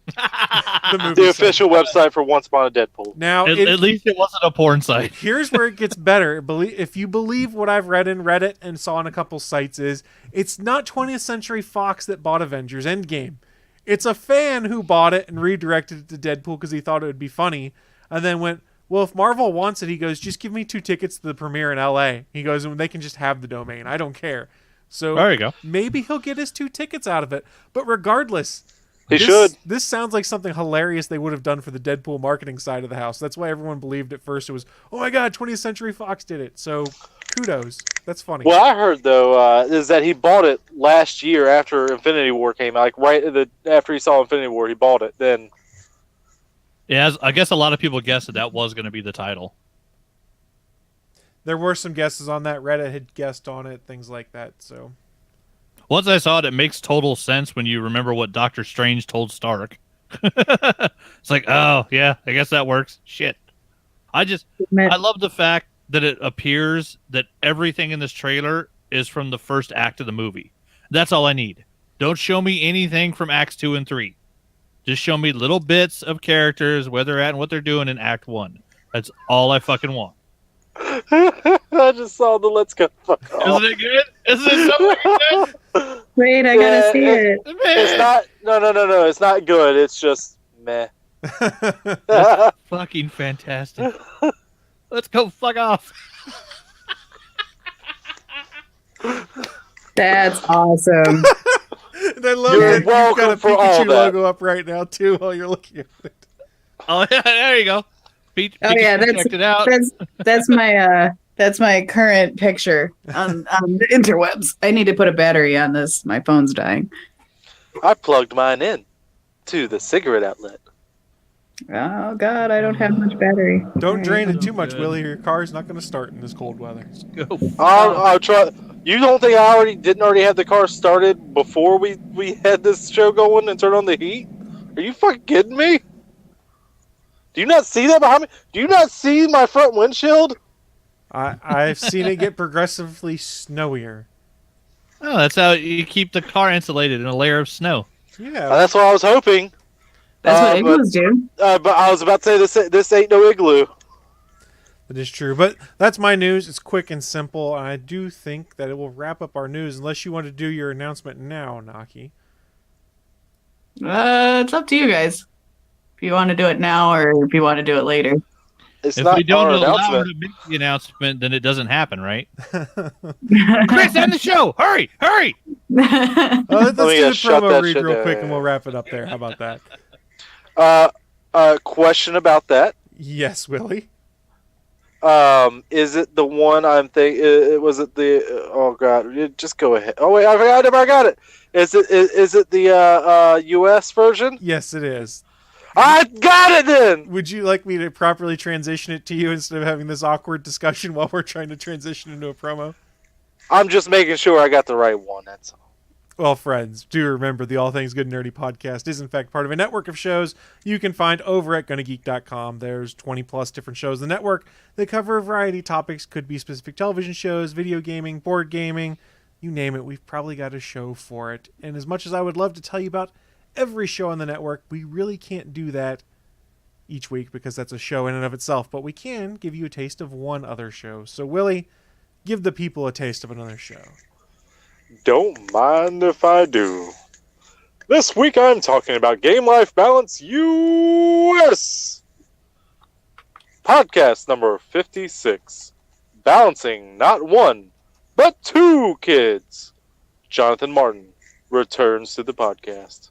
The official website for Once Upon a Deadpool. Now, at least it wasn't a porn site. Here's where it gets better. If you believe what I've read in Reddit and saw on a couple sites, is it's not 20th Century Fox that bought Avengers Endgame. It's a fan who bought it and redirected it to Deadpool because he thought it would be funny, and then went, well, if Marvel wants it, he goes, just give me 2 tickets to the premiere in LA. He goes, and they can just have the domain. I don't care. So there you go. Maybe he'll get his 2 tickets out of it. But regardless, This sounds like something hilarious they would have done for the Deadpool marketing side of the house. That's why everyone believed at first it was, oh my god, 20th Century Fox did it. So kudos. That's funny. What I heard, though, is that he bought it last year after Infinity War came out. Like after he saw Infinity War, he bought it. Then, yeah, I guess a lot of people guessed that was going to be the title. There were some guesses on that. Reddit had guessed on it, things like that. So once I saw it, it makes total sense when you remember what Doctor Strange told Stark. It's like, oh, yeah, I guess that works. Shit. I love the fact that it appears that everything in this trailer is from the first act of the movie. That's all I need. Don't show me anything from Acts 2 and 3. Just show me little bits of characters, where they're at and what they're doing in Act 1. That's all I fucking want. I just saw the Let's Go Fuck Off. Isn't it good? Isn't it so good? Wait, I gotta see it. It's not. No. It's not good. It's just meh. That's fucking fantastic. Let's go fuck off. That's awesome. And I love that you've got a Pikachu logo up right now too while you're looking at it. Oh yeah, there you go. Checked it out. That's my current picture on the interwebs. I need to put a battery on this. My phone's dying. I plugged mine in to the cigarette outlet. Oh God, I don't have much battery. Don't drain it too much, Willie. Your car's not going to start in this cold weather. I'll try. You don't think I didn't already have the car started before we had this show going and turned on the heat? Are you fucking kidding me? Do you not see that behind me? Do you not see my front windshield? I've seen it get progressively snowier. Oh, that's how you keep the car insulated in a layer of snow. Yeah, that's what I was hoping. That's what igloos do. But I was about to say this ain't no igloo. That is true, but that's my news. It's quick and simple, and I do think that it will wrap up our news. Unless you want to do your announcement now, Naki. It's up to you guys. If you want to do it now or if you want to do it later. It's If not we don't our allow her announcement. to make the announcement, then it doesn't happen, right? Chris, end the show! Hurry! Hurry! Let's me do the shut promo that read shit real down. quick and we'll wrap it up there. How about that? Question about that. Yes, Willie. Is it the one I'm thinking? Was it the? Oh God! Just go ahead. Oh wait, I forgot. I got it. Is it the U.S. version? Yes, it is. I got it then. Would you like me to properly transition it to you instead of having this awkward discussion while we're trying to transition into a promo? I'm just making sure I got the right one. That's all. Well, friends, do remember the All Things Good and Nerdy podcast is in fact part of a network of shows you can find over at GonnaGeek.com. There's 20 plus different shows in the network that cover a variety of topics. Could be specific television shows, video gaming, board gaming, you name it. We've probably got a show for it. And as much as I would love to tell you about every show on the network, we really can't do that each week because that's a show in and of itself. But we can give you a taste of one other show. So, Willie, give the people a taste of another show. Don't mind if I do. This week I'm talking about Game Life Balance US. Podcast number 56. Balancing not one, but two kids. Jonathan Martin returns to the podcast.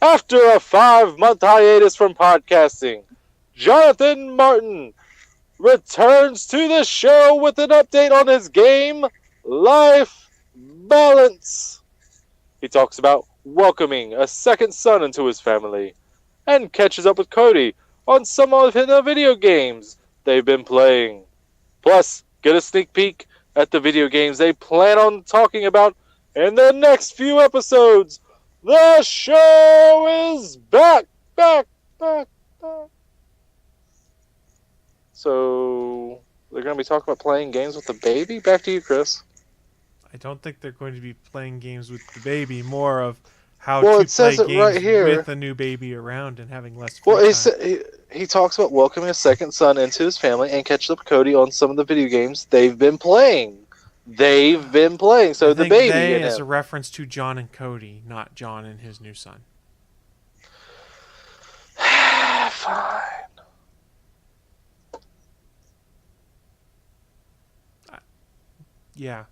After a 5-month hiatus from podcasting, Jonathan Martin returns to the show with an update on his game life balance. He talks about welcoming a second son into his family and catches up with Cody on some of the video games they've been playing. Plus, get a sneak peek at the video games they plan on talking about in the next few episodes. The show is back. So, they're going to be talking about playing games with the baby? Back to you, Chris. I don't think they're going to be playing games with the baby, more of how Well, to it says play it games right here. with a new baby around and having less free Well, time. he talks about welcoming a second son into his family and catching up with Cody on some of the video games they've been playing. So I the think baby they and is him. a reference to John and Cody, not John and his new son. Fine. Yeah.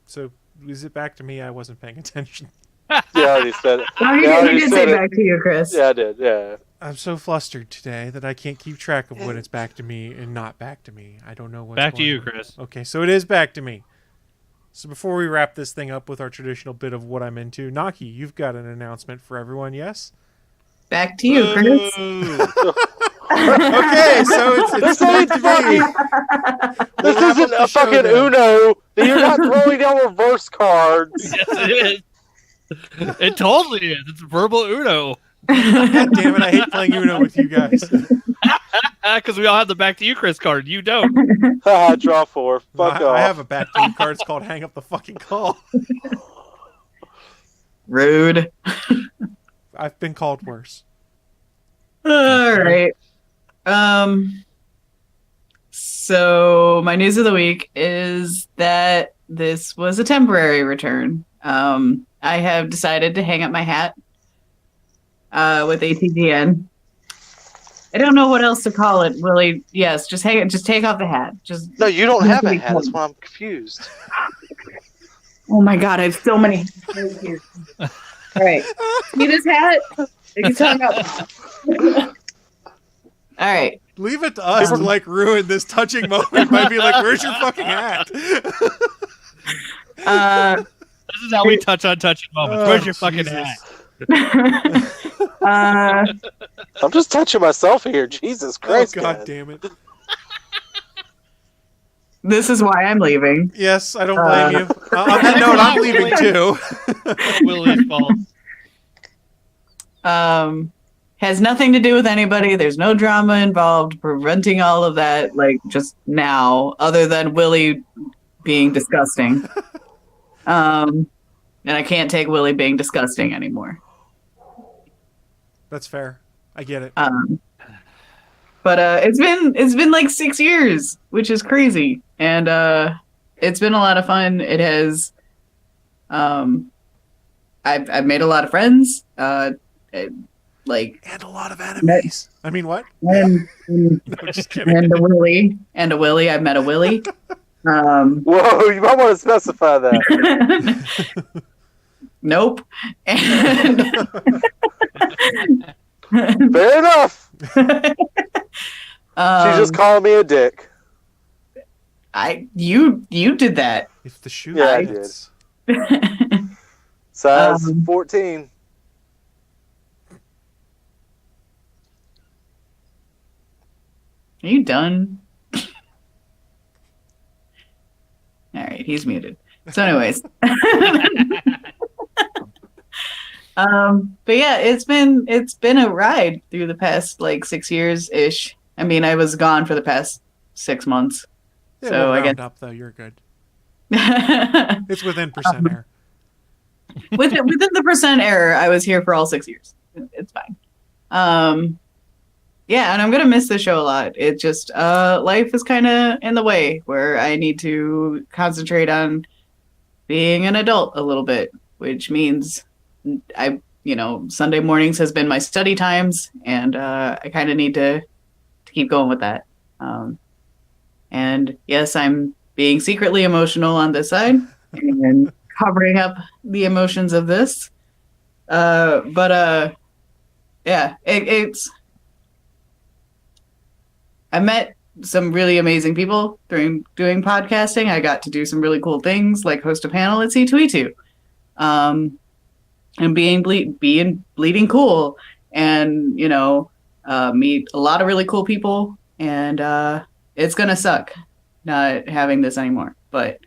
So, is it back to me? I wasn't paying attention. Yeah, I already said it. Oh, you Yeah, I did, already you did say said it. back to you, Chris. Yeah, I did. Yeah. I'm so flustered today that I can't keep track of when it's back to me and not back to me. I don't know what's Back to going you, on. Chris. Okay, so it is back to me. So before we wrap this thing up with our traditional bit of what I'm into, Naki, you've got an announcement for everyone, yes? Back to you, Chris. Okay, so it's This time ain't to fucking. be. This We'll wrap isn't up the a show fucking then. Uno. You're not throwing down reverse cards. Yes, it is. It totally is. It's verbal Uno. God damn it, I hate playing Uno with you guys. Because we all have the back to you, Chris card. You don't. Haha, draw 4. Fuck off. I have a back to you card. It's called Hang Up the Fucking Call. Rude. I've been called worse. All right. So my news of the week is that this was a temporary return. I have decided to hang up my hat with ATGN. I don't know what else to call it, Willie. Yes, just hang it. Just take off the hat. Just No, you don't have a hat. That's why I'm confused. Oh my god, I have so many. All right, see this hat? It's hung up. All right. Leave it to us to like ruin this touching moment by being like, "Where's your fucking hat?" This is how we touch on touching moments. Where's your fucking hat? I'm just touching myself here. Jesus Oh Christ. god man. damn it! This is why I'm leaving. Yes, I don't blame you. On that note, I'm leaving too. Willie's fault. Has nothing to do with anybody. There's no drama involved preventing all of that, like just now, other than Willie being disgusting. And I can't take Willie being disgusting anymore. That's fair. I get it. But it's been like 6 years, which is crazy. And it's been a lot of fun. It has I've made a lot of friends. Like And a lot of enemies. I mean, what? and No, just kidding. and a Willie. I've met a Willie. Whoa, you might want to specify that. Nope. And Fair enough. She's just calling me a dick. You did that. If the shoe Yeah, I fits. Size 14. Are you done? All right, he's muted. So, anyways, but yeah, it's been a ride through the past like 6 years ish. I mean, I was gone for the past 6 months, Yeah, so we'll I round guess up though. You're good. It's within percent error. within the percent error, I was here for all 6 years. It's fine. Yeah, and I'm gonna miss the show a lot. It just life is kind of in the way where I need to concentrate on being an adult a little bit, which means Sunday mornings has been my study times, and I kind of need to keep going with that. And yes, I'm being secretly emotional on this side and covering up the emotions of this. Yeah, it's. I met some really amazing people during doing podcasting. I got to do some really cool things, like host a panel at C2E2, and being bleeding cool, and meet a lot of really cool people. And it's gonna suck not having this anymore. But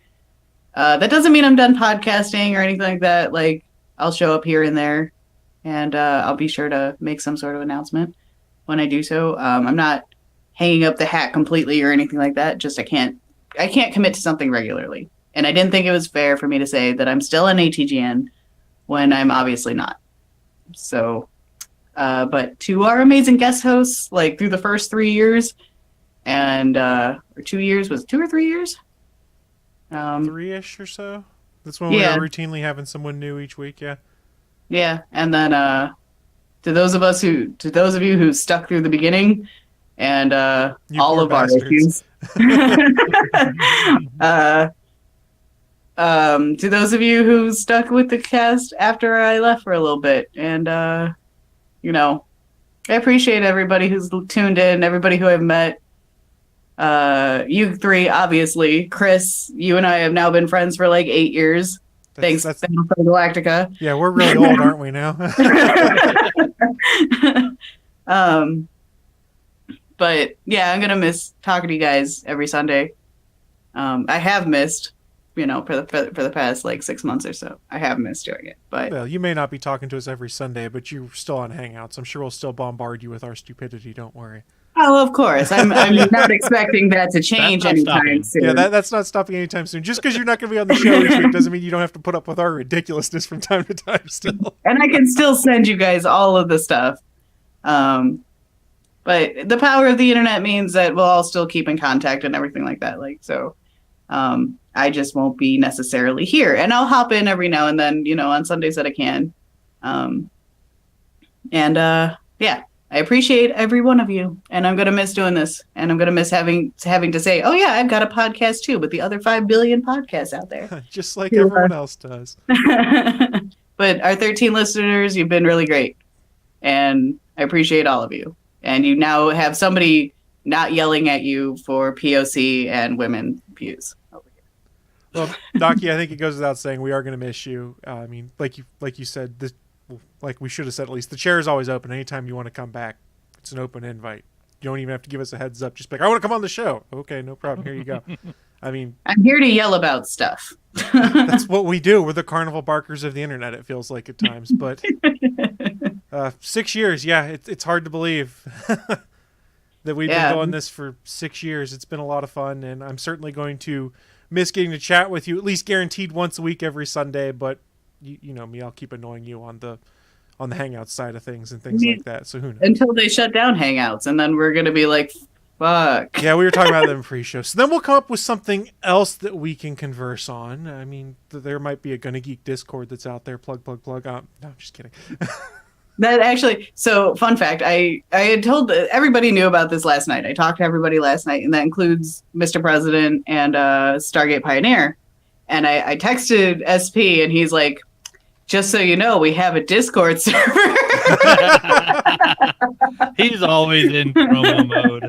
that doesn't mean I'm done podcasting or anything like that. Like, I'll show up here and there, and I'll be sure to make some sort of announcement when I do so. I'm not hanging up the hat completely or anything like that. Just I can't commit to something regularly. And I didn't think it was fair for me to say that I'm still an ATGN when I'm obviously not. So, but to our amazing guest hosts, like through the first 3 years, and or 2 years, was it 2 or 3 years? 3-ish or so. That's when yeah. we were routinely having someone new each week. Yeah. Yeah, and then to those of you who stuck through the beginning, and You all poor of our bastards. issues. To those of you who stuck with the cast after I left for a little bit, and I appreciate everybody who's tuned in, everybody who I've met. You three, obviously. Chris, you and I have now been friends for like 8 years. Thanks, Battlestar Galactica. Yeah, we're really old, aren't we now? But yeah, I'm gonna miss talking to you guys every Sunday. I have missed, for the past like 6 months or so. I have missed doing it. But Well, you may not be talking to us every Sunday, but you're still on Hangouts. I'm sure we'll still bombard you with our stupidity. Don't worry. oh, of course, I'm not expecting that to change That's not anytime stopping. soon. Yeah, that's not stopping anytime soon. Just because you're not going to be on the show each week doesn't mean you don't have to put up with our ridiculousness from time to time still. And I can still send you guys all of the stuff. But the power of the internet means that we'll all still keep in contact and everything like that. I just won't be necessarily here, and I'll hop in every now and then, on Sundays that I can. Yeah, I appreciate every one of you, and I'm gonna miss doing this, and I'm gonna miss having to say, oh yeah, I've got a podcast too, with the other 5 billion podcasts out there. Just like everyone else does. But our 13 listeners, you've been really great, and I appreciate all of you. And you now have somebody not yelling at you for POC and women views over here. Well, Naki, I think it goes without saying we are going to miss you. I mean, like you said, like we should have said at least, the chair is always open. Anytime you want to come back, it's an open invite. You don't even have to give us a heads up. Just be like, I want to come on the show. Okay, no problem. Here you go. I mean, I'm here to yell about stuff. that's what we do. We're the carnival barkers of the internet, it feels like at times. But 6 years, yeah, it's hard to believe that we've been doing this for 6 years. It's been a lot of fun, and I'm certainly going to miss getting to chat with you, at least guaranteed once a week every Sunday. But you know me, I'll keep annoying you on the Hangouts side of things and things like that. So who knows? Until they shut down Hangouts, and then we're going to be like Fuck. Yeah, we were talking about them pre-show. So then we'll come up with something else that we can converse on. I mean, there might be a Gonna Geek Discord that's out there. Plug. No, I'm just kidding. That actually, so fun fact, I had told, everybody knew about this last night. I talked to everybody last night, and that includes Mr. President and Stargate Pioneer. And I texted SP, and he's like, just so you know, we have a Discord server. He's always in promo mode.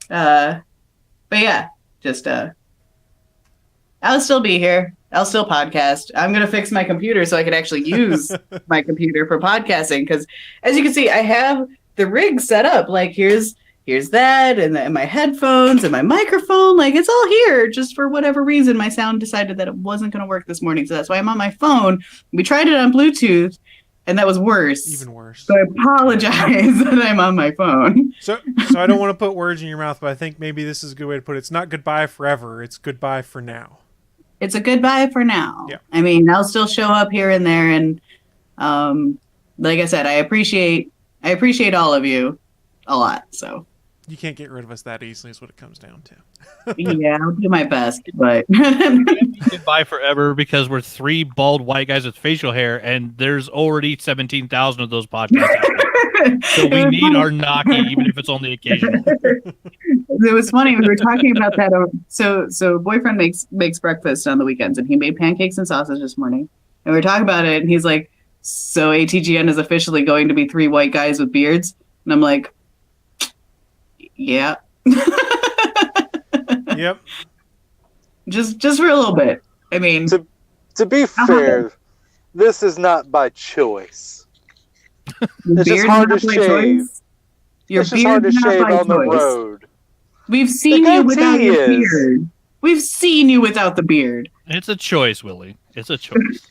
But yeah, just I'll still be here. I'll still podcast. I'm gonna fix my computer so I can actually use my computer for podcasting. Because as you can see, I have the rig set up. Like here's that, and my headphones and my microphone. Like it's all here. Just for whatever reason, my sound decided that it wasn't gonna work this morning, so that's why I'm on my phone. We tried it on Bluetooth, and that was worse. Even worse. So I apologize that I'm on my phone. So I don't want to put words in your mouth, but I think maybe this is a good way to put it. It's not goodbye forever. It's goodbye for now. It's a goodbye for now. Yeah. I mean, I'll still show up here and there, and like I said, I appreciate all of you a lot. So You can't get rid of us that easily is what it comes down to. yeah, I'll do my best, but goodbye forever because we're three bald white guys with facial hair, and there's already 17,000 of those podcasts out there. So we need our Naki, even if it's only occasional. It was funny. We were talking about that. So boyfriend makes breakfast on the weekends, and he made pancakes and sausage this morning. And we were talking about it, and he's like, "So ATGN is officially going to be three white guys with beards?" And I'm like, "Yeah." Yep. Just for a little bit. I mean, to be fair, this is not by choice. It's just hard to shave. Your it's just hard to shave on the road. We've seen you without your beard. We've seen you without the beard. It's a choice, Willie. It's a choice.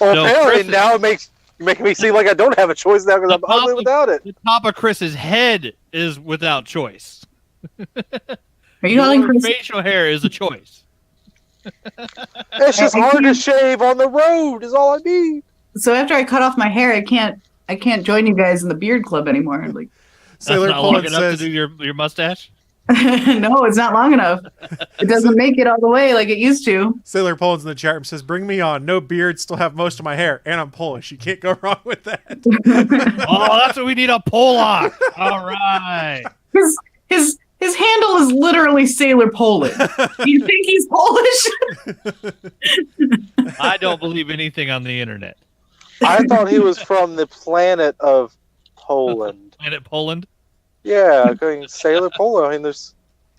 Well, No, apparently Chris- now making me seem like I don't have a choice now because I'm ugly without it. The top of Chris's head is without choice. Are you calling Your Chris? facial hair is a choice. It's just hard to shave on the road is all I need. So after I cut off my hair, I can't join you guys in the beard club anymore. I'm like, That's Sailor not long Poland enough says, to do your mustache. no, it's not long enough. It doesn't make it all the way like it used to. Sailor Poland's in the chat room says, "Bring me on. No beard, still have most of my hair, and I'm Polish. You can't go wrong with that." Oh, that's what we need, a Polak. All right. His handle is literally Sailor Poland. Do you think he's Polish? I don't believe anything on the internet. I thought he was from the planet of Poland. Planet Poland? Yeah, going Sailor Polo.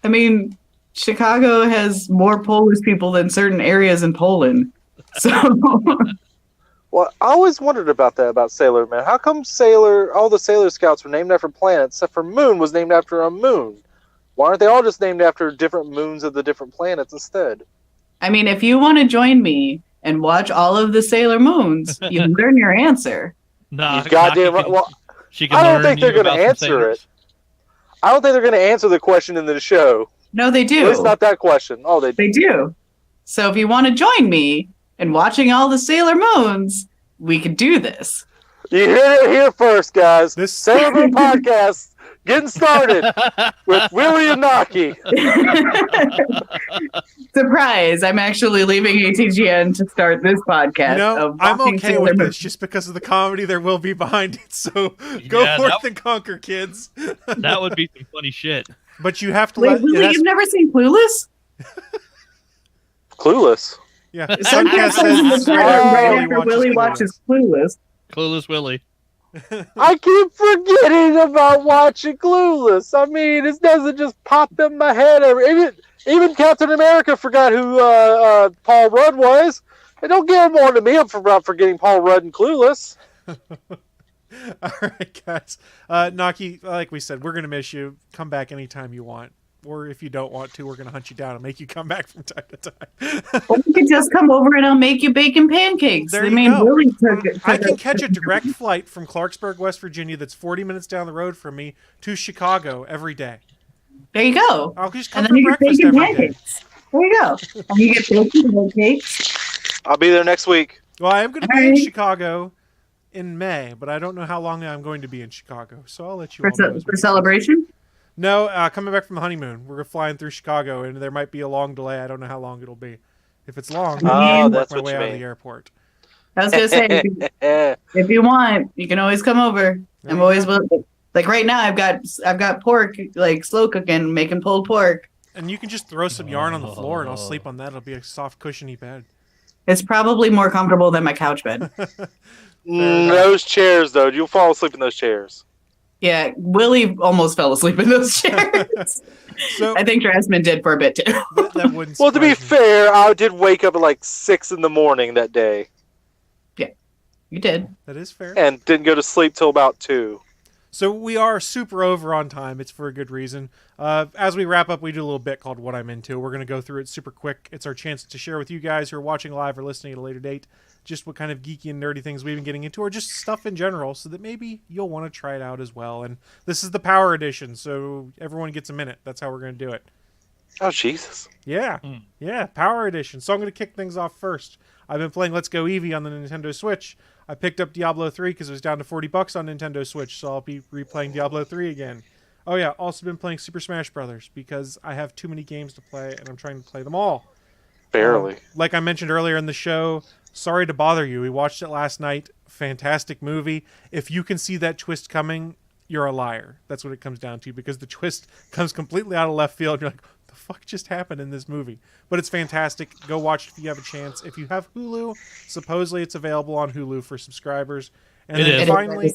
I mean, Chicago has more Polish people than certain areas in Poland. So Well, I always wondered about that about Sailor Man. How come all the Sailor Scouts were named after planets, except for Moon was named after a moon? Why aren't they all just named after different moons of the different planets instead? I mean, if you want to join me and watch all of the Sailor Moons, you learn your answer. Nah, You goddamn right. Well, she can I don't learn think they're you going to about some answer sailors. it. I don't think they're going to answer the question in the show. No, they At do. least not that question. Oh, they They do. So if you want to join me in watching all the Sailor Moons, we could do this. You hear it here first, guys. This- Sailor Moon podcast getting started with Willie and Naki. Surprise! I'm actually leaving ATGN to start this podcast. You know, of I'm watching okay Sailor with Moon. this just because of the comedy there will be behind it. So go Yeah, forth that- and conquer, kids. That would be some funny shit. But you have to Wait, let. Willie, it has- you've never seen Clueless? Clueless. yeah, Sometimes Suncast says in the this is chat why room right Willie after Willie watches Clueless. Clueless Willie. I keep forgetting about watching Clueless. I mean, it doesn't just pop in my head. Even Captain America forgot who Paul Rudd was. And don't get him on to me about forgetting Paul Rudd and Clueless. All right, guys. Naki, like we said, we're going to miss you. Come back anytime you want. Or if you don't want to, we're going to hunt you down and make you come back from time to time. Or you can just come over and I'll make you bacon pancakes. There I you mean, go. Willie took it. I can catch a direct flight from Clarksburg, West Virginia that's 40 minutes down the road from me to Chicago every day. There you go. I'll just come And for then you get breakfast bacon every day. pancakes. There you go. And you get bacon pancakes. I'll be there next week. Well, I am going to be All in right. Chicago in May, but I don't know how long I'm going to be in Chicago, so I'll let you For, all know. for celebration? No, coming back from the honeymoon. We're flying through Chicago, and there might be a long delay. I don't know how long it'll be. If it's long, I'll work my way out of the airport. I was gonna say, if you want, you can always come over. I'm always willing. Like right now, I've got pork, like slow cooking, making pulled pork. And you can just throw some yarn on the floor, and I'll sleep on that. It'll be a soft, cushiony bed. It's probably more comfortable than my couch bed. Those chairs, though, you'll fall asleep in those chairs. Yeah, Willie almost fell asleep in those chairs. So I think Jasmine did for a bit too. that wouldn't. Well, to be surprise me. fair, I did wake up at like 6 in the morning that day. Yeah, you did. That is fair. And didn't go to sleep till about 2. So we are super over on time. It's for a good reason. As we wrap up, we do a little bit called What I'm Into. We're going to go through it super quick. It's our chance to share with you guys who are watching live or listening at a later date just what kind of geeky and nerdy things we've been getting into, or just stuff in general, so that maybe you'll want to try it out as well. And this is the Power Edition, so everyone gets a minute. That's how we're going to do it. Oh, Jesus. Yeah. Yeah, Power Edition. So I'm going to kick things off first. I've been playing Let's Go Eevee on the Nintendo Switch. I picked up Diablo 3 because it was down to $40 on Nintendo Switch, so I'll be replaying Diablo 3 again. Oh yeah, also been playing Super Smash Brothers because I have too many games to play and I'm trying to play them all. Barely. Like I mentioned earlier in the show, sorry to bother you. We watched it last night. Fantastic movie. If you can see that twist coming, you're a liar. That's what it comes down to, because the twist comes completely out of left field. You're like, what the fuck just happened in this movie? But it's fantastic. Go watch it if you have a chance. If you have Hulu, supposedly it's available on Hulu for subscribers. And then finally,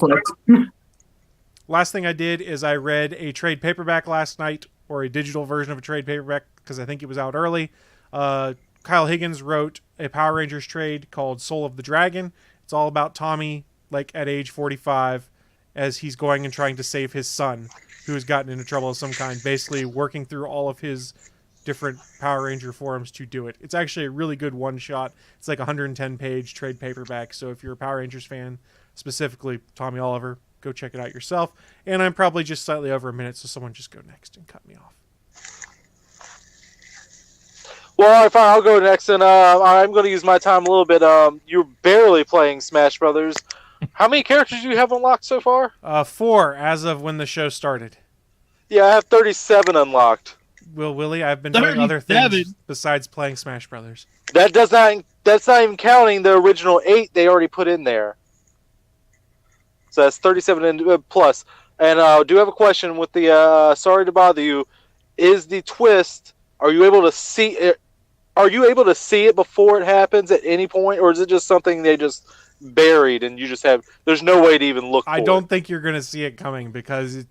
last thing I did is I read a trade paperback last night, or a digital version of a trade paperback, because I think it was out early. Kyle Higgins wrote a Power Rangers trade called Soul of the Dragon. It's all about Tommy, like at age 45, as he's going and trying to save his son, who has gotten into trouble of some kind, basically working through all of his different Power Ranger forums to do it. It's actually a really good one-shot. It's like a 110-page trade paperback, so if you're a Power Rangers fan, specifically Tommy Oliver, go check it out yourself. And I'm probably just slightly over a minute, so someone just go next and cut me off. Well, fine, I'll go next, and I'm going to use my time a little bit. You're barely playing Smash Brothers. How many characters do you have unlocked so far? 4, as of when the show started. Yeah, I have 37 unlocked. Willie, I've been doing other things besides playing Smash Brothers. That's not even counting the original 8 they already put in there. So that's 37 plus. And I do have a question with the sorry to bother you. Is the twist, are you able to see it? Are you able to see it before it happens at any point, or is it just something they just buried and you just have? There's no way to even look. I don't think you're going to see it coming, because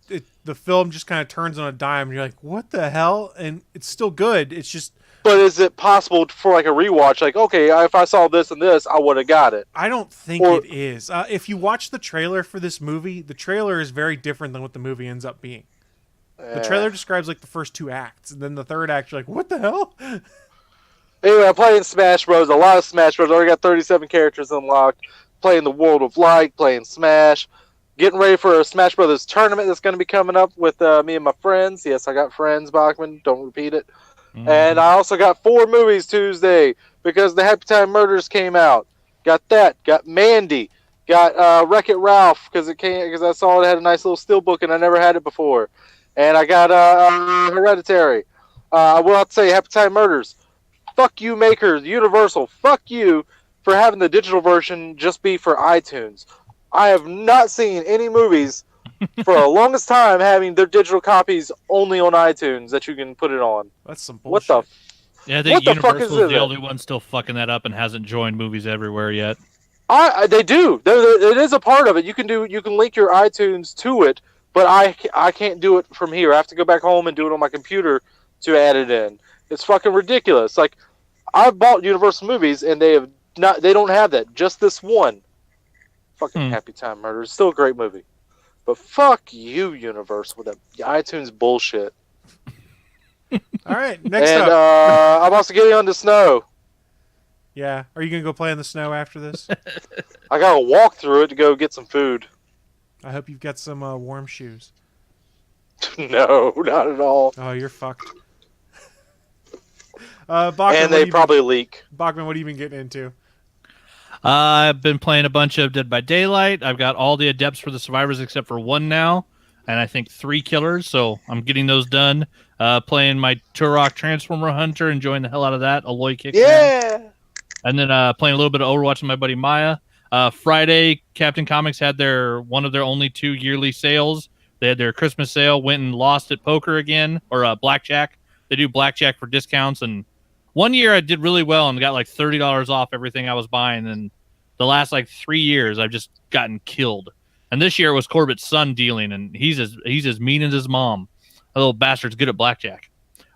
the film just kind of turns on a dime, and you're like, "What the hell?" And it's still good. It's just. But is it possible for like a rewatch? Like, okay, if I saw this and this, I would have got it. I don't think it is. If you watch the trailer for this movie, the trailer is very different than what the movie ends up being. The trailer describes like the first 2 acts, and then the third act, you're like, "What the hell?" Anyway, I'm playing Smash Bros. A lot of Smash Bros. I already got 37 characters unlocked. Playing the World of Light, playing Smash. Getting ready for a Smash Brothers tournament that's going to be coming up with me and my friends. Yes, I got friends, Bachman. Don't repeat it. Mm-hmm. And I also got 4 movies Tuesday because the Happy Time Murders came out. Got that. Got Mandy. Got Wreck-It Ralph because I saw it had a nice little steelbook and I never had it before. And I got Hereditary. I will have to say Happy Time Murders. Fuck you, makers, Universal. Fuck you for having the digital version just be for iTunes. I have not seen any movies for the longest time having their digital copies only on iTunes that you can put it on. That's some bullshit. What the? Yeah, I think Universal's the only one still fucking that up and hasn't joined Movies Everywhere yet. They do. It is a part of it. You can link your iTunes to it, but I can't do it from here. I have to go back home and do it on my computer to add it in. It's fucking ridiculous. Like, I've bought Universal movies and they don't have that. Just this one. Fucking Happy Time Murders. Still a great movie. But fuck you, Universal, with that iTunes bullshit. All right, next up. I'm also getting on the snow. Yeah. Are you going to go play in the snow after this? I got to walk through it to go get some food. I hope you've got some warm shoes. No, not at all. Oh, you're fucked. Bachman, and they probably leak. Bachman, what have you been getting into? I've been playing a bunch of Dead by Daylight. I've got all the adepts for the survivors except for one now, and I think 3 killers, so I'm getting those done. Playing my Turok Transformer Hunter, enjoying the hell out of that. Aloy kicks ass. And then playing a little bit of Overwatch with my buddy Maya. Friday, Captain Comics had one of their only 2 yearly sales. They had their Christmas sale, went and lost at poker again, or blackjack. They do blackjack for discounts, and one year I did really well and got like $30 off everything I was buying, and the last like 3 years I've just gotten killed. And this year it was Corbett's son dealing, and he's as mean as his mom. A little bastard's good at blackjack.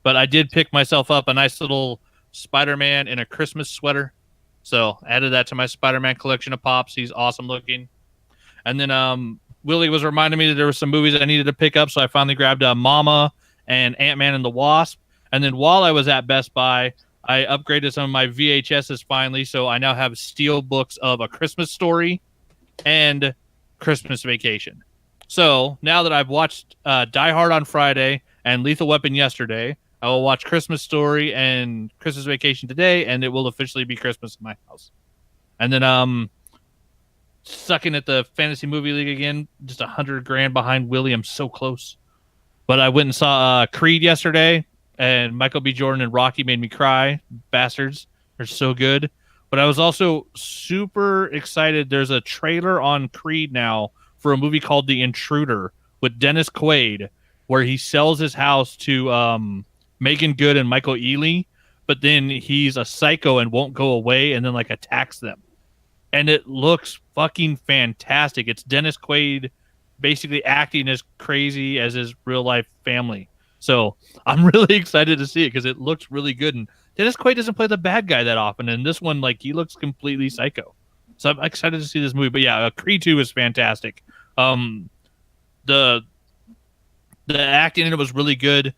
But I did pick myself up a nice little Spider-Man in a Christmas sweater. So added that to my Spider-Man collection of pops. He's awesome looking. And then Willie was reminding me that there were some movies I needed to pick up, so I finally grabbed Mama and Ant-Man and the Wasp. And then while I was at Best Buy, I upgraded some of my VHSs finally, so I now have steel books of A Christmas Story and Christmas Vacation. So now that I've watched Die Hard on Friday and Lethal Weapon yesterday, I will watch Christmas Story and Christmas Vacation today, and it will officially be Christmas in my house. And then sucking at the Fantasy Movie League again, just $100,000 behind Willie. I'm so close. But I went and saw Creed yesterday, and Michael B. Jordan and Rocky made me cry. Bastards. They're so good. But I was also super excited. There's a trailer on Creed now for a movie called The Intruder with Dennis Quaid, where he sells his house to Megan Good and Michael Ealy, but then he's a psycho and won't go away and then like attacks them. And it looks fucking fantastic. It's Dennis Quaid basically acting as crazy as his real life family. So I'm really excited to see it because it looks really good. And Dennis Quaid doesn't play the bad guy that often. And this one, like, he looks completely psycho. So I'm excited to see this movie. But yeah, Creed 2 is fantastic. The acting in it was really good.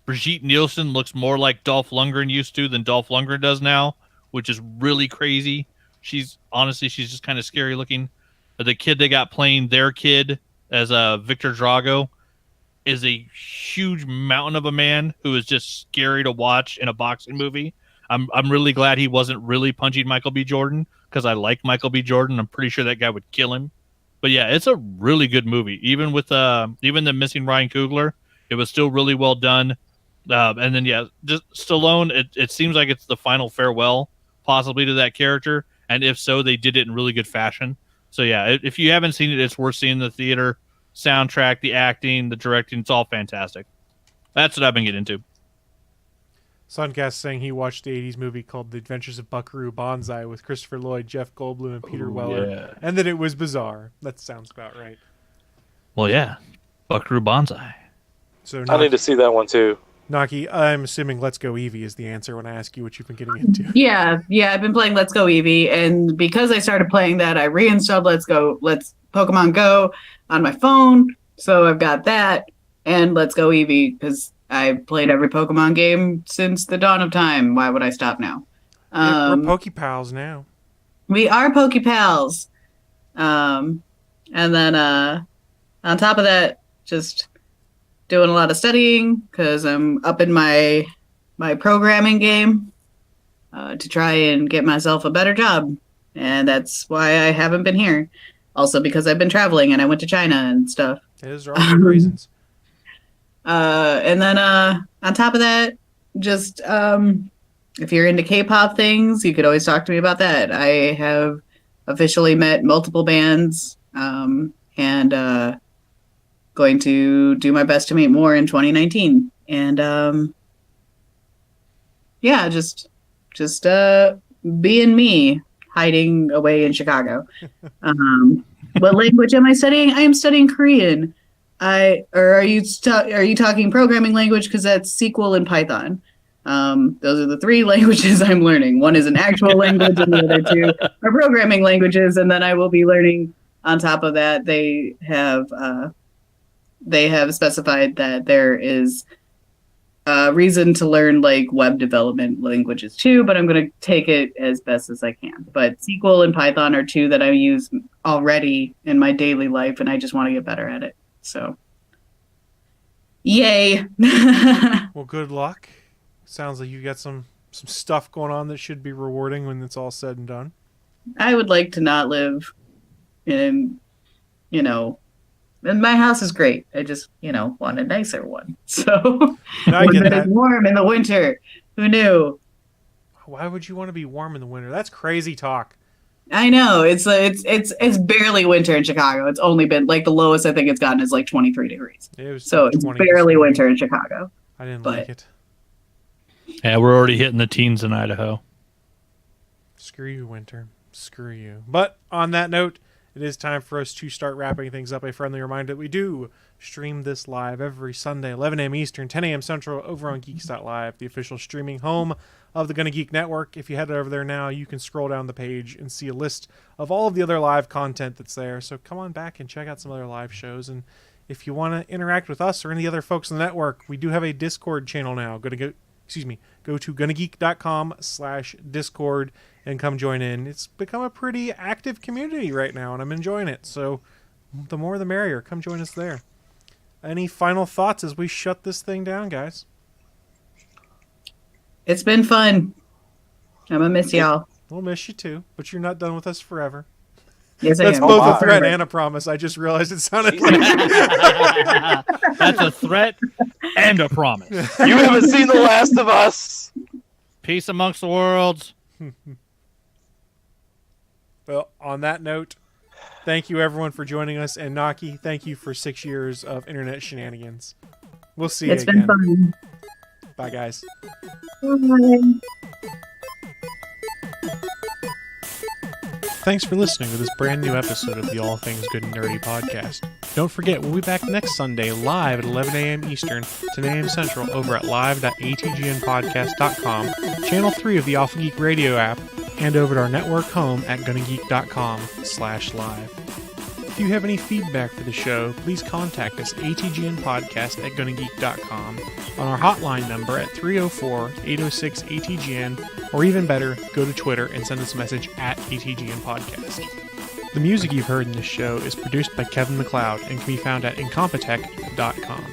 Brigitte Nielsen looks more like Dolph Lundgren used to than Dolph Lundgren does now, which is really crazy. She's just kind of scary looking. The kid they got playing their kid as Victor Drago is a huge mountain of a man who is just scary to watch in a boxing movie. I'm really glad he wasn't really punching Michael B. Jordan because I like Michael B. Jordan. I'm pretty sure that guy would kill him. But yeah, it's a really good movie. Even with even the missing Ryan Coogler, it was still really well done. And then yeah, just Stallone. It seems like it's the final farewell, possibly, to that character. And if so, they did it in really good fashion. So yeah, if you haven't seen it, it's worth seeing. The theater, soundtrack, the acting, the directing, it's all fantastic. That's what I've been getting into. Suncast saying he watched the 80s movie called The Adventures of Buckaroo Banzai with Christopher Lloyd, Jeff Goldblum, and Peter Weller, yeah. and that it was bizarre. That sounds about right. Well, yeah, Buckaroo Banzai. So I need to see that one too. Naki, I'm assuming Let's Go Eevee is the answer when I ask you what you've been getting into. Yeah, I've been playing Let's Go Eevee, and because I started playing that, I reinstalled Let's Pokemon Go on my phone, so I've got that, and Let's Go Eevee, because I've played every Pokemon game since the dawn of time. Why would I stop now? We're Pokepals now. We are Pokepals. And then on top of that, just doing a lot of studying because I'm up in my programming game to try and get myself a better job. And that's why I haven't been here. Also because I've been traveling and I went to China and stuff. Those are all good reasons. And then on top of that, just if you're into K-pop things, you could always talk to me about that. I have officially met multiple bands and going to do my best to meet more in 2019. And yeah, just being me, hiding away in Chicago. What language am I studying? I am studying Korean. Are you talking programming language? Because that's SQL and Python. Those are the 3 languages I'm learning. One is an actual language, and the other 2 are programming languages. And then I will be learning on top of that. They have specified that there is a reason to learn like web development languages too, but I'm going to take it as best as I can. But SQL and Python are 2 that I use already in my daily life, and I just want to get better at it. So, yay. Well, good luck. Sounds like you got some stuff going on that should be rewarding when it's all said and done. I would like to not live in, and my house is great. I just, want a nicer one. So I one get that is that. warm in the winter. Who knew? Why would you want to be warm in the winter? That's crazy talk. I know it's barely winter in Chicago. It's only been like the lowest I think it's gotten is like 23 degrees. So it's 20 barely this winter in Chicago. I didn't but- like it. Yeah, we're already hitting the teens in Idaho. Screw you, winter. Screw you. But on that note, it is time for us to start wrapping things up. A friendly reminder that we do stream this live every Sunday, 11 a.m. Eastern, 10 a.m. Central, over on geeks.live, the official streaming home of the Gonna Geek Network. If you head over there now, you can scroll down the page and see a list of all of the other live content that's there. So come on back and check out some other live shows. And if you want to interact with us or any other folks in the network, we do have a Discord channel now. Go to gonnageek.com/Discord and come join in. It's become a pretty active community right now, and I'm enjoying it. So the more the merrier. Come join us there. Any final thoughts as we shut this thing down, guys? It's been fun. I'm gonna miss y'all. We'll miss you too, but you're not done with us forever. Yes, I That's am. both a threat and a promise. I just realized it sounded like That's a threat and a promise. You haven't seen The Last of Us. Peace amongst the worlds. Well, on that note, thank you everyone for joining us, and Naki, thank you for 6 years of internet shenanigans. We'll see you It's again. been fun. Bye, guys. Bye. Thanks for listening to this brand new episode of the All Things Good and Nerdy podcast. Don't forget, we'll be back next Sunday live at 11 a.m. Eastern, 10 a.m. Central over at live.atgnpodcast.com, channel 3 of the Alpha Geek Radio app, and over at our network home at gonnageek.com/live. If you have any feedback for the show, please contact us atgnpodcast@gonnageek.com, on our hotline number at 304-806-ATGN, or even better, go to Twitter and send us a message at ATGN Podcast. The music you've heard in this show is produced by Kevin MacLeod and can be found at incompetech.com.